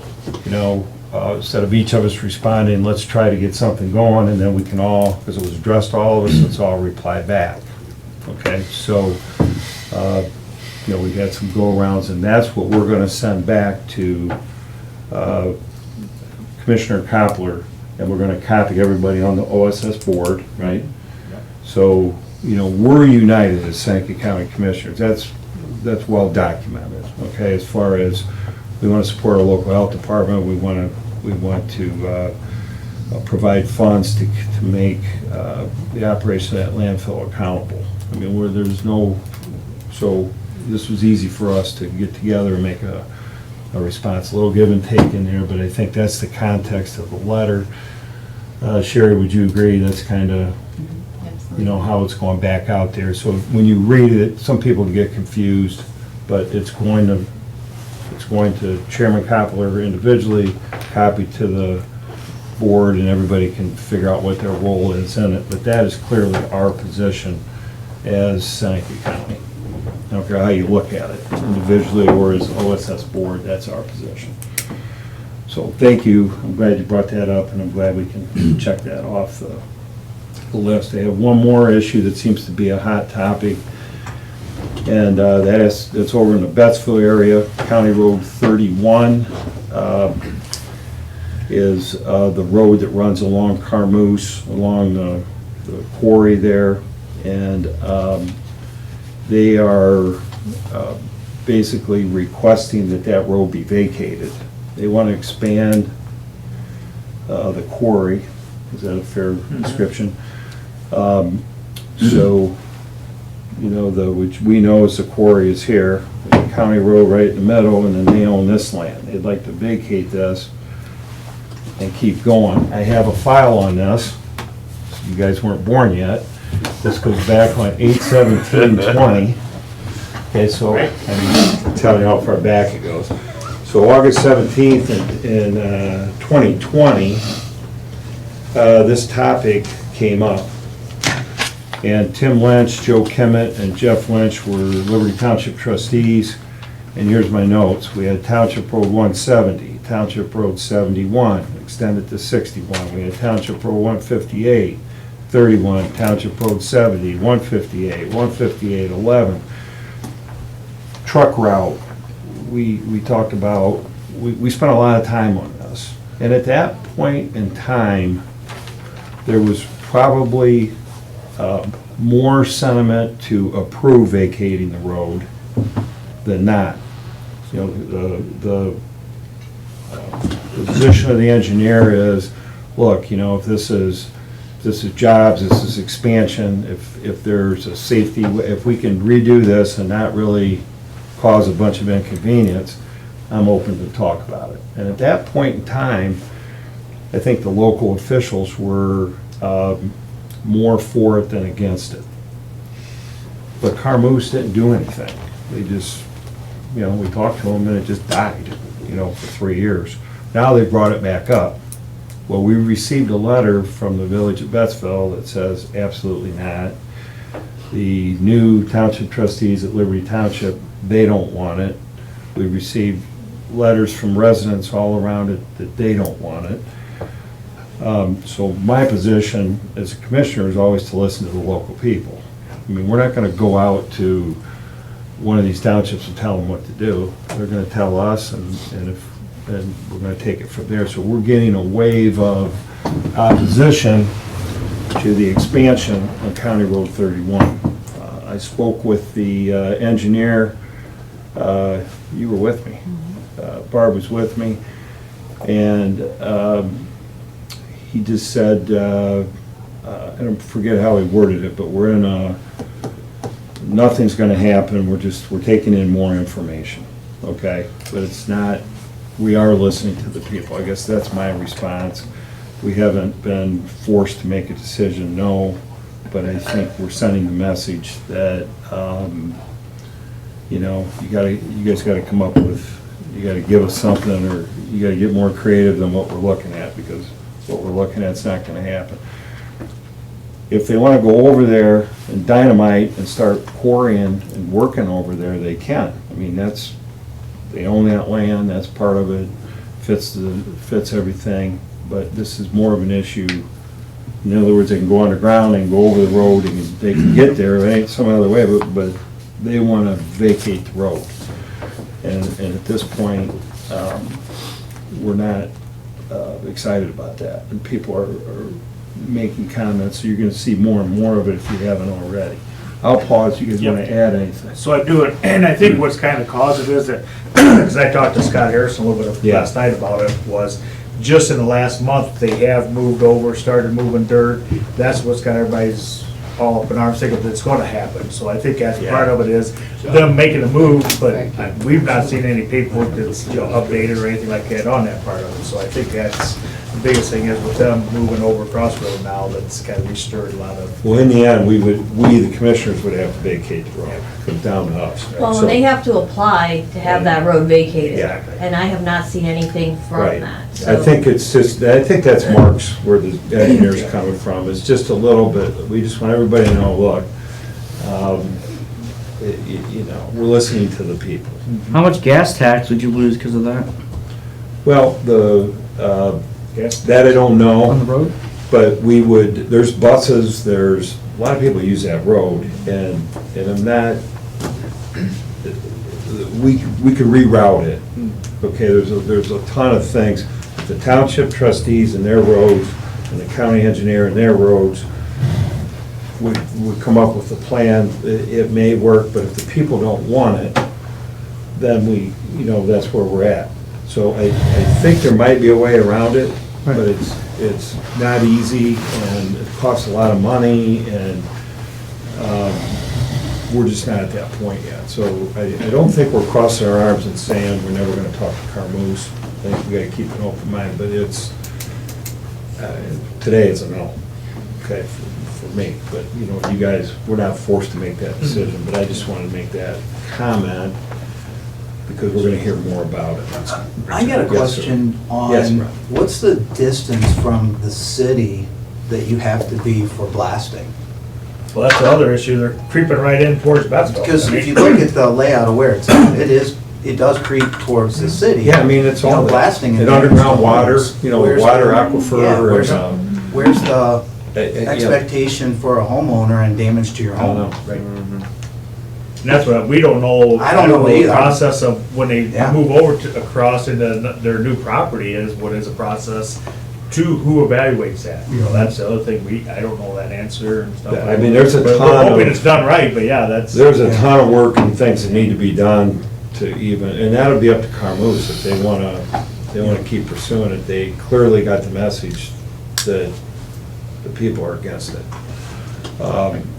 instead of each of us responding, let's try to get something going, and then we can all, because it was addressed to all of us, let's all reply back. Okay, so, we had some go-arounds, and that's what we're gonna send back to Commissioner Koppler, and we're gonna copy everybody on the OSS board, right? So, we're united as Seneca County Commissioners. That's well documented, okay? As far as we want to support our local health department, we want to provide funds to make the operation of that landfill accountable. I mean, so this was easy for us to get together and make a response. A little give and take in there, but I think that's the context of the letter. Sherry, would you agree that's kind of, how it's going back out there? So when you read it, some people get confused, but it's going to Chairman Koppler individually, copy to the board, and everybody can figure out what their role is in it. But that is clearly our position as Seneca County. I don't care how you look at it, individually or as OSS board, that's our position. So thank you. I'm glad you brought that up, and I'm glad we can check that off the list. I have one more issue that seems to be a hot topic, and it's over in the Bettsville area. County Road 31 is the road that runs along Carmoose, along the quarry there, and they are basically requesting that road be vacated. They want to expand the quarry. Is that a fair description? So, which we know is the quarry is here, the county road right in the middle, and then they own this land. They'd like to vacate this and keep going. I have a file on this. You guys weren't born yet. This goes back on 8/17/20. Okay, so I'm telling you how far back it goes. So August 17th in 2020, this topic came up. And Tim Lynch, Joe Kemet, and Jeff Lynch were Liberty Township trustees. And here's my notes. We had Township Road 170, Township Road 71, extended to 61. We had Township Road 158, 31, Township Road 70, 158, 158, 11. Truck route, we talked about, we spent a lot of time on this. And at that point in time, there was probably more sentiment to approve vacating the road than not. The position of the engineer is, look, if this is jobs, this is expansion, if there's a safety, if we can redo this and not really cause a bunch of inconvenience, I'm open to talk about it. And at that point in time, I think the local officials were more for it than against it. But Carmoose didn't do anything. They just, we talked to them and it just died, for 3 years. Now they brought it back up. Well, we received a letter from the village of Bettsville that says absolutely not. The new township trustees at Liberty Township, they don't want it. We received letters from residents all around it that they don't want it. So my position as a commissioner is always to listen to the local people. I mean, we're not gonna go out to one of these townships and tell them what to do. They're gonna tell us, and we're gonna take it from there. So we're getting a wave of opposition to the expansion on County Road 31. I spoke with the engineer, you were with me, Barb was with me, and he just said, I don't forget how he worded it, but we're in a, nothing's gonna happen, we're taking in more information, okay? But it's not, we are listening to the people, I guess that's my response. We haven't been forced to make a decision, no, but I think we're sending the message that, you know, you guys gotta come up with, you gotta give us something, or you gotta get more creative than what we're looking at, because what we're looking at is not gonna happen. If they wanna go over there and dynamite and start quarrying and working over there, they can. I mean, they own that land, that's part of it, fits everything, but this is more of an issue. In other words, they can go underground and go over the road, and they can get there, it ain't some other way, but they wanna vacate the road. And at this point, we're not excited about that, and people are making comments, so you're gonna see more and more of it if you haven't already. I'll pause, you guys wanna add anything? So I do it, and I think what's kind of caused it is that, because I talked to Scott Harrison a little bit Yeah. last night about it, was just in the last month, they have moved over, started moving dirt. That's what's got everybody's all up in arms thinking that it's gonna happen. So I think that's part of it is them making a move, but we've not seen any paperwork that's, you know, updated or anything like that on that part of it. So I think that's the biggest thing is with them moving over Crossroad now, that's kind of restirred a lot of. Well, in the end, we, the commissioners, would have to vacate the road, come down to us. Well, So- and they have to apply to have that road vacated. Exactly. And I have not seen anything from Right. that. I so- think it's just, I think that's Mark's, where the engineer's coming from, it's just a little bit, we just want everybody to know, look, you know, we're listening to the people. How much gas tax would you lose because of that Well, Yes. that I don't on the know, road? but we would, there's buses, there's, a lot of people use that road, and I'm not, we could reroute it. Okay, there's a ton of things. The township trustees and their roads, and the county engineer and their roads would come up with a plan. It may work, but if the people don't want it, then we, you know, that's where we're at. So I think there might be a way around it, but it's not easy, and it costs a lot of money, and we're just not at that point yet. So I don't think we're crossing our arms and saying we're never gonna talk to Carmoose. I think we gotta keep an open mind, but it's, today it's a no, okay, for me. But, you know, you guys, we're not forced to make that decision, but I just wanted to make that comment, because we're gonna hear more about it. I got a Yes, sir. question Yes, on, Rob. what's the distance from the city that you have to be for blasting? Well, that's the other issue, they're creeping right in towards Betsville. Because if you look at the layout of where it's at, it does creep towards the city. Yeah, I mean, it's You know, all blasting. and underground water, you know, Where's water the- aquifer, yeah, where's and, Where's the yeah. expectation for a homeowner and damage to your I don't home? know. Right. And that's what, we don't know. I don't know the either. process of when they Yeah. move over to, across into their new property is, what is the process to who evaluates that? You know, that's the other thing, I don't know that answer and stuff. Yeah, I mean, there's a But ton we're of- hoping it's done right, but yeah, that's. There's a ton of work and things that need to be done to even, and that'll be up to Carmoose if they wanna keep pursuing it. They clearly got the message that the people are against it.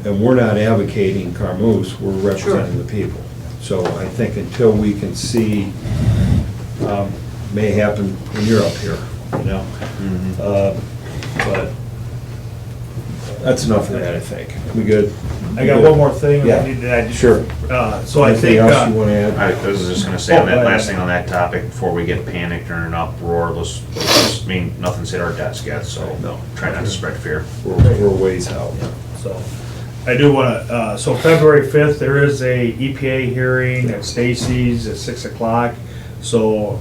And we're not advocating Carmoose, we're representing the people. So I think until we can see, may happen when you're up here, you know? But that's enough of that, I think. We good? I got one more thing. Yeah. Sure. So I Anything think, else you wanna add? I was just gonna say on Oh, that go ahead. last thing on that topic, before we get panicked or an uproar, let's just, I mean, nothing's hit our desk yet, so No. try not to spread fear. We're ways out. so, I do wanna, so February 5th, there is a EPA hearing at Stacy's at 6 o'clock. So,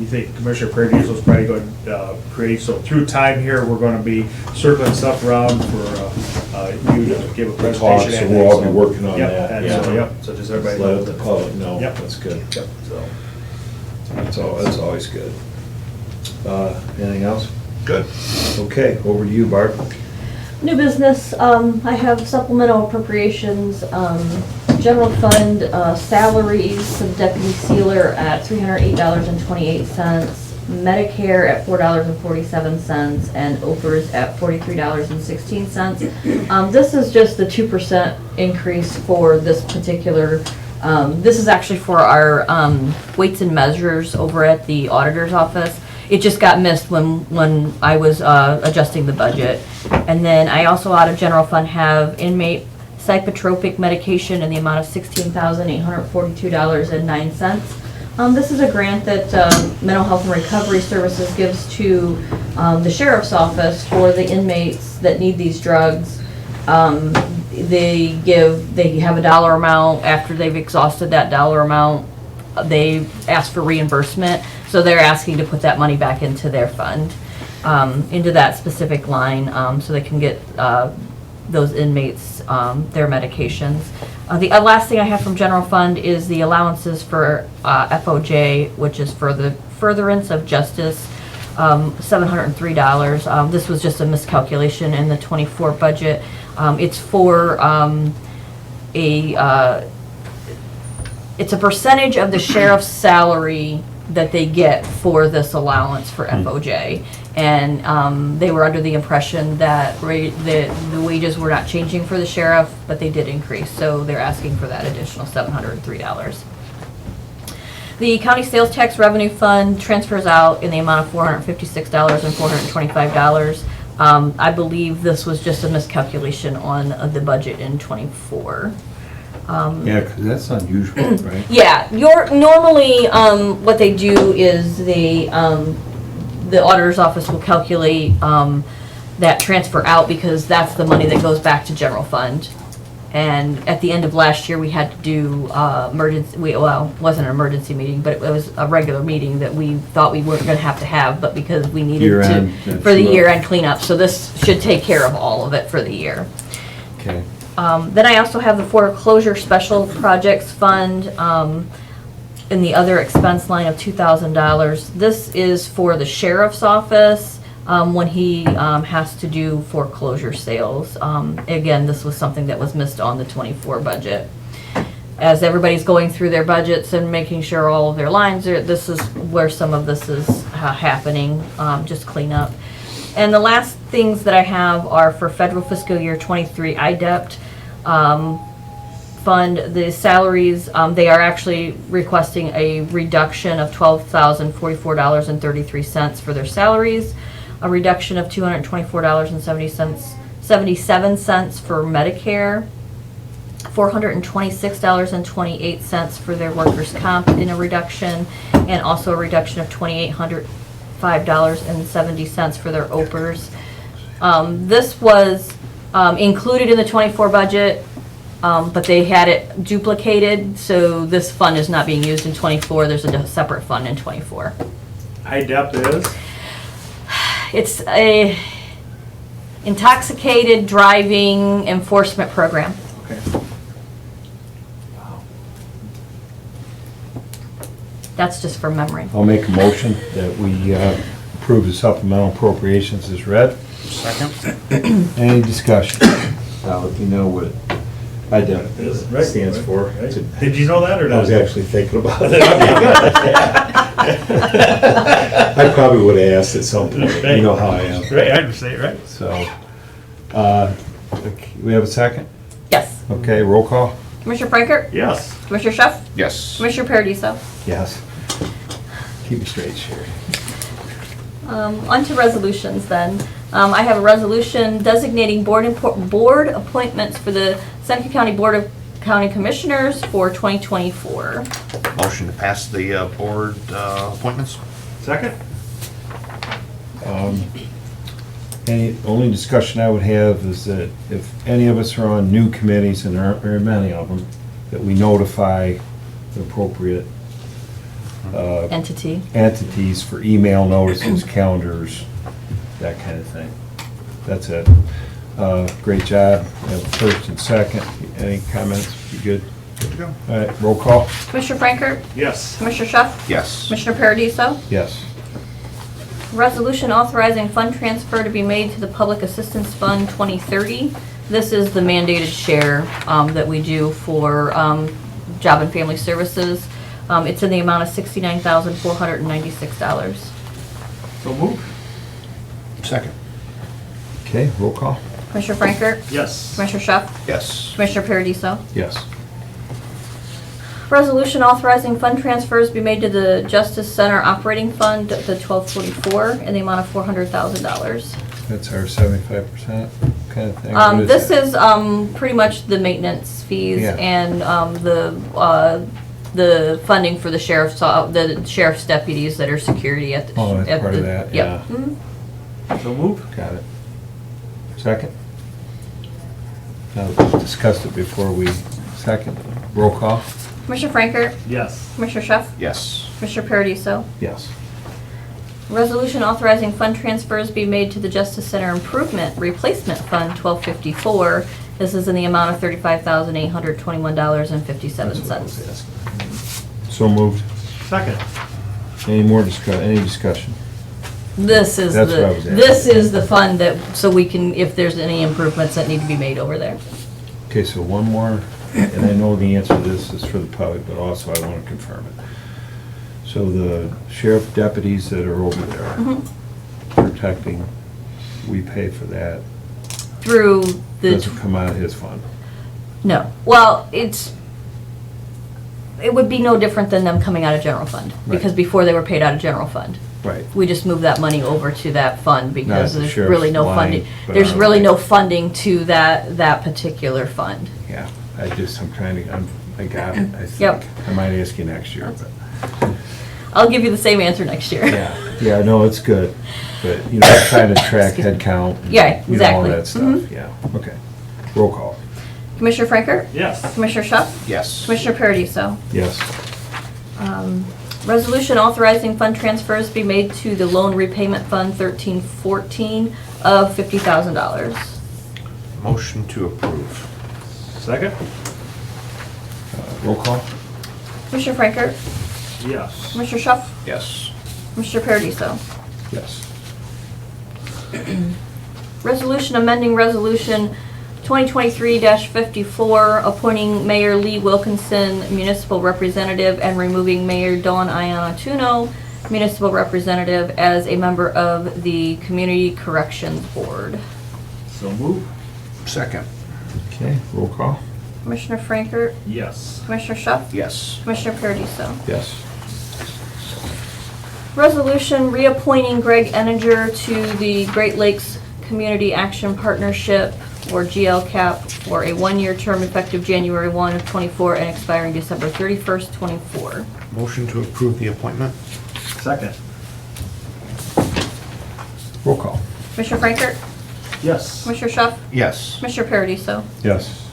you think Commissioner Paradiso is probably going to create, so through time here, we're going to be circling stuff around for you to give a Talk, presentation. so and we'll all be so- working on Yep, that. and so, Yeah. yep, so just everybody Let knows the that. public know. Yep. That's good. Yep, so. That's always good. Anything else? Good. Okay, over to you, Barb. New business, I have supplemental appropriations, general fund, salaries, some deputy sealer at $308.28, Medicare at $4.47, and OPERS at $43.16. This is just the 2% increase for this particular, this is actually for our weights and measures over at the auditor's office. It just got missed when I was adjusting the budget. And then I also, out of general fund, have inmate psychotropic medication in the amount of $16,842.09. This is a grant that Mental Health and Recovery Services gives to the sheriff's office for the inmates that need these drugs. They have a dollar amount. After they've exhausted that dollar amount, they ask for reimbursement. So they're asking to put that money back into their fund, into that specific line, so they can get those inmates their medications. The last thing I have from general fund is the allowances for FOJ, which is for the furtherance of justice, $703. This was just a miscalculation in the '24 budget. It's for it's a percentage of the sheriff's salary that they get for this allowance for FOJ. And they were under the impression that the wages were not changing for the sheriff, but they did increase. So they're asking for that additional $703. The county sales tax revenue fund transfers out in the amount of $456 and $425. I believe this was just a miscalculation on the budget in '24. Yeah, because that's unusual, right? Yeah, normally, what they do is the auditor's office will calculate, that transfer out because that's the money that goes back to general fund. And at the end of last year, we had to do, it wasn't an emergency meeting, but it was a regular meeting that we thought we weren't gonna have to have, but because we needed Year-end, to, that's for the right. year-end cleanup. So this should take care of all of it for the year. Okay. Then I also have the foreclosure special projects fund in the other expense line of $2,000. This is for the sheriff's office when he has to do foreclosure sales. Again, this was something that was missed on the '24 budget. As everybody's going through their budgets and making sure all of their lines are, this is where some of this is happening, just clean up. And the last things that I have are for federal fiscal year '23 IDEPT fund. The salaries, they are actually requesting a reduction of $12,044.33 for their salaries, a reduction of $224.77 for Medicare, $426.28 for their workers' comp in a reduction, and also a reduction of $2,805.70 for their OPERS. This was included in the '24 budget, but they had it duplicated, so this fund is not being used in '24. There's a separate fund in '24. IDEPT is? It's a intoxicated driving enforcement program. Okay. That's just from memory. I'll make a motion that we approve the supplemental appropriations as read. Second. Any discussion? Now, if you know what IDEP Right. stands for. Right. Did you know that or not? I was actually thinking about it. I probably would have asked at some point. You know how I am. Right, I understand, right? So, okay, we have a second? Yes. Okay, roll call? Commissioner Prankert? Yes. Commissioner Schuff? Yes. Commissioner Paradiso? Yes. Keep me straight, Sherry. On to resolutions then. I have a resolution designating board appointments for the Seneca County Board of County Commissioners for 2024. Motion to pass the board appointments? Second? Any, only discussion I would have is that if any of us are on new committees, and there aren't very many of them, that we notify the appropriate entities for email notices, calendars, that kind of thing. That's it. Great job. We have first and second. Any comments? You good? Good to go. All right, roll call? Commissioner Frankert? Yes. Commissioner Schuff? Yes. Commissioner Paradiso? Yes. Resolution authorizing fund transfer to be made to the Public Assistance Fund 2030. This is the mandated share that we do for Job and Family Services. It's in the amount of $69,496. So move. Second. Okay, roll call? Commissioner Frankert? Yes. Commissioner Schuff? Yes. Commissioner Paradiso? Yes. Resolution authorizing fund transfers be made to the Justice Center Operating Fund, the 1244, in the amount of $400,000. That's our 75% kind of thing? What This that? is pretty much the maintenance fees Yeah. and the funding for the sheriff's deputies that are security at the. Oh, that's at part of the- that, Yep. yeah. Mhm. So move. Got it. Second? No, we discussed it before we second. Roll call? Commissioner Frankert, Yes. Commissioner Schuff, Yes. Commissioner Paradiso. Yes. Resolution authorizing fund transfers be made to the Justice Center Improvement Replacement Fund 1254. This is in the amount of $35,821.57. So moved. Second. Any more discussion? This is That's what I was this is the fund that, so we can, if there's any improvements that need to be made over there. Okay, so one more, and I know the answer to this is for the public, but also I want to confirm it. So the sheriff deputies that are over there protecting, we pay for that. Through the, Doesn't come out of his fund. no, well, it would be no different than them coming out of general fund, Right. because before they were paid out of general fund. Right. We just moved that money over to that fund because the there's sheriff's really no line, funding. but There's on really line. no funding to that particular fund. Yeah, I'm trying to, I got it, I think. Yep. I might ask you next year, but, I'll give you the same answer next year. yeah, no, it's good. But, I'm trying to track head count. and, Yeah, all exactly. that stuff, Mhm. yeah, okay. Roll call. Commissioner Frankert? Yes. Commissioner Schuff? Yes. Commissioner Paradiso? Yes. Resolution authorizing fund transfers be made to the Loan Repayment Fund 1314 of $50,000. Motion to approve. Second. Roll call? Commissioner Frankert? Yes. Commissioner Schuff? Yes. Commissioner Paradiso? Yes. Resolution amending Resolution 2023-54, appointing Mayor Lee Wilkinson municipal representative and removing Mayor Dawn Iannatuno municipal representative as a member of the Community Corrections Board. So move. Second. Okay, roll call? Commissioner Frankert? Yes. Commissioner Schuff? Yes. Commissioner Paradiso? Yes. Resolution reappointing Greg Enninger to the Great Lakes Community Action Partnership, or GLCAP, for a one-year term effective January 1 of '24 and expiring December 31st, '24. Motion to approve the appointment. Second. Roll call? Commissioner Frankert? Yes. Commissioner Schuff? Yes. Commissioner Paradiso? Yes.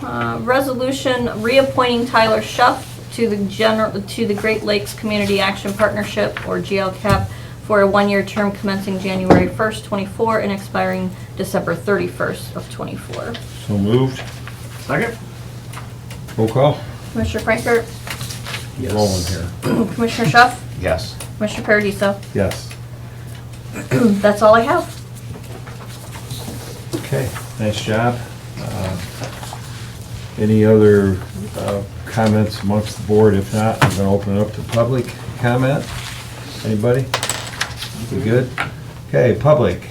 Resolution reappointing Tyler Schuff to the Great Lakes Community Action Partnership, or GLCAP, for a one-year term commencing January 1st, '24 and expiring December 31st of '24. So moved. Second. Roll call? Commissioner Frankert? Rolling here. Commissioner Schuff? Yes. Commissioner Paradiso? Yes. That's all I have. Okay, nice job. Any other comments amongst the board? If not, I'm gonna open it up to public comment. Anybody? We good? Okay, public.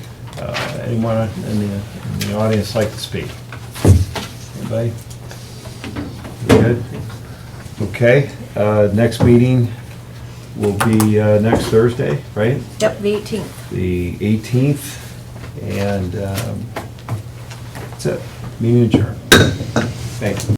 Anyone in the audience like to speak? Anybody? We good? Okay, next meeting will be next Thursday, right? Yep, the 18th. The 18th, and that's it. Meeting adjourned. Thanks.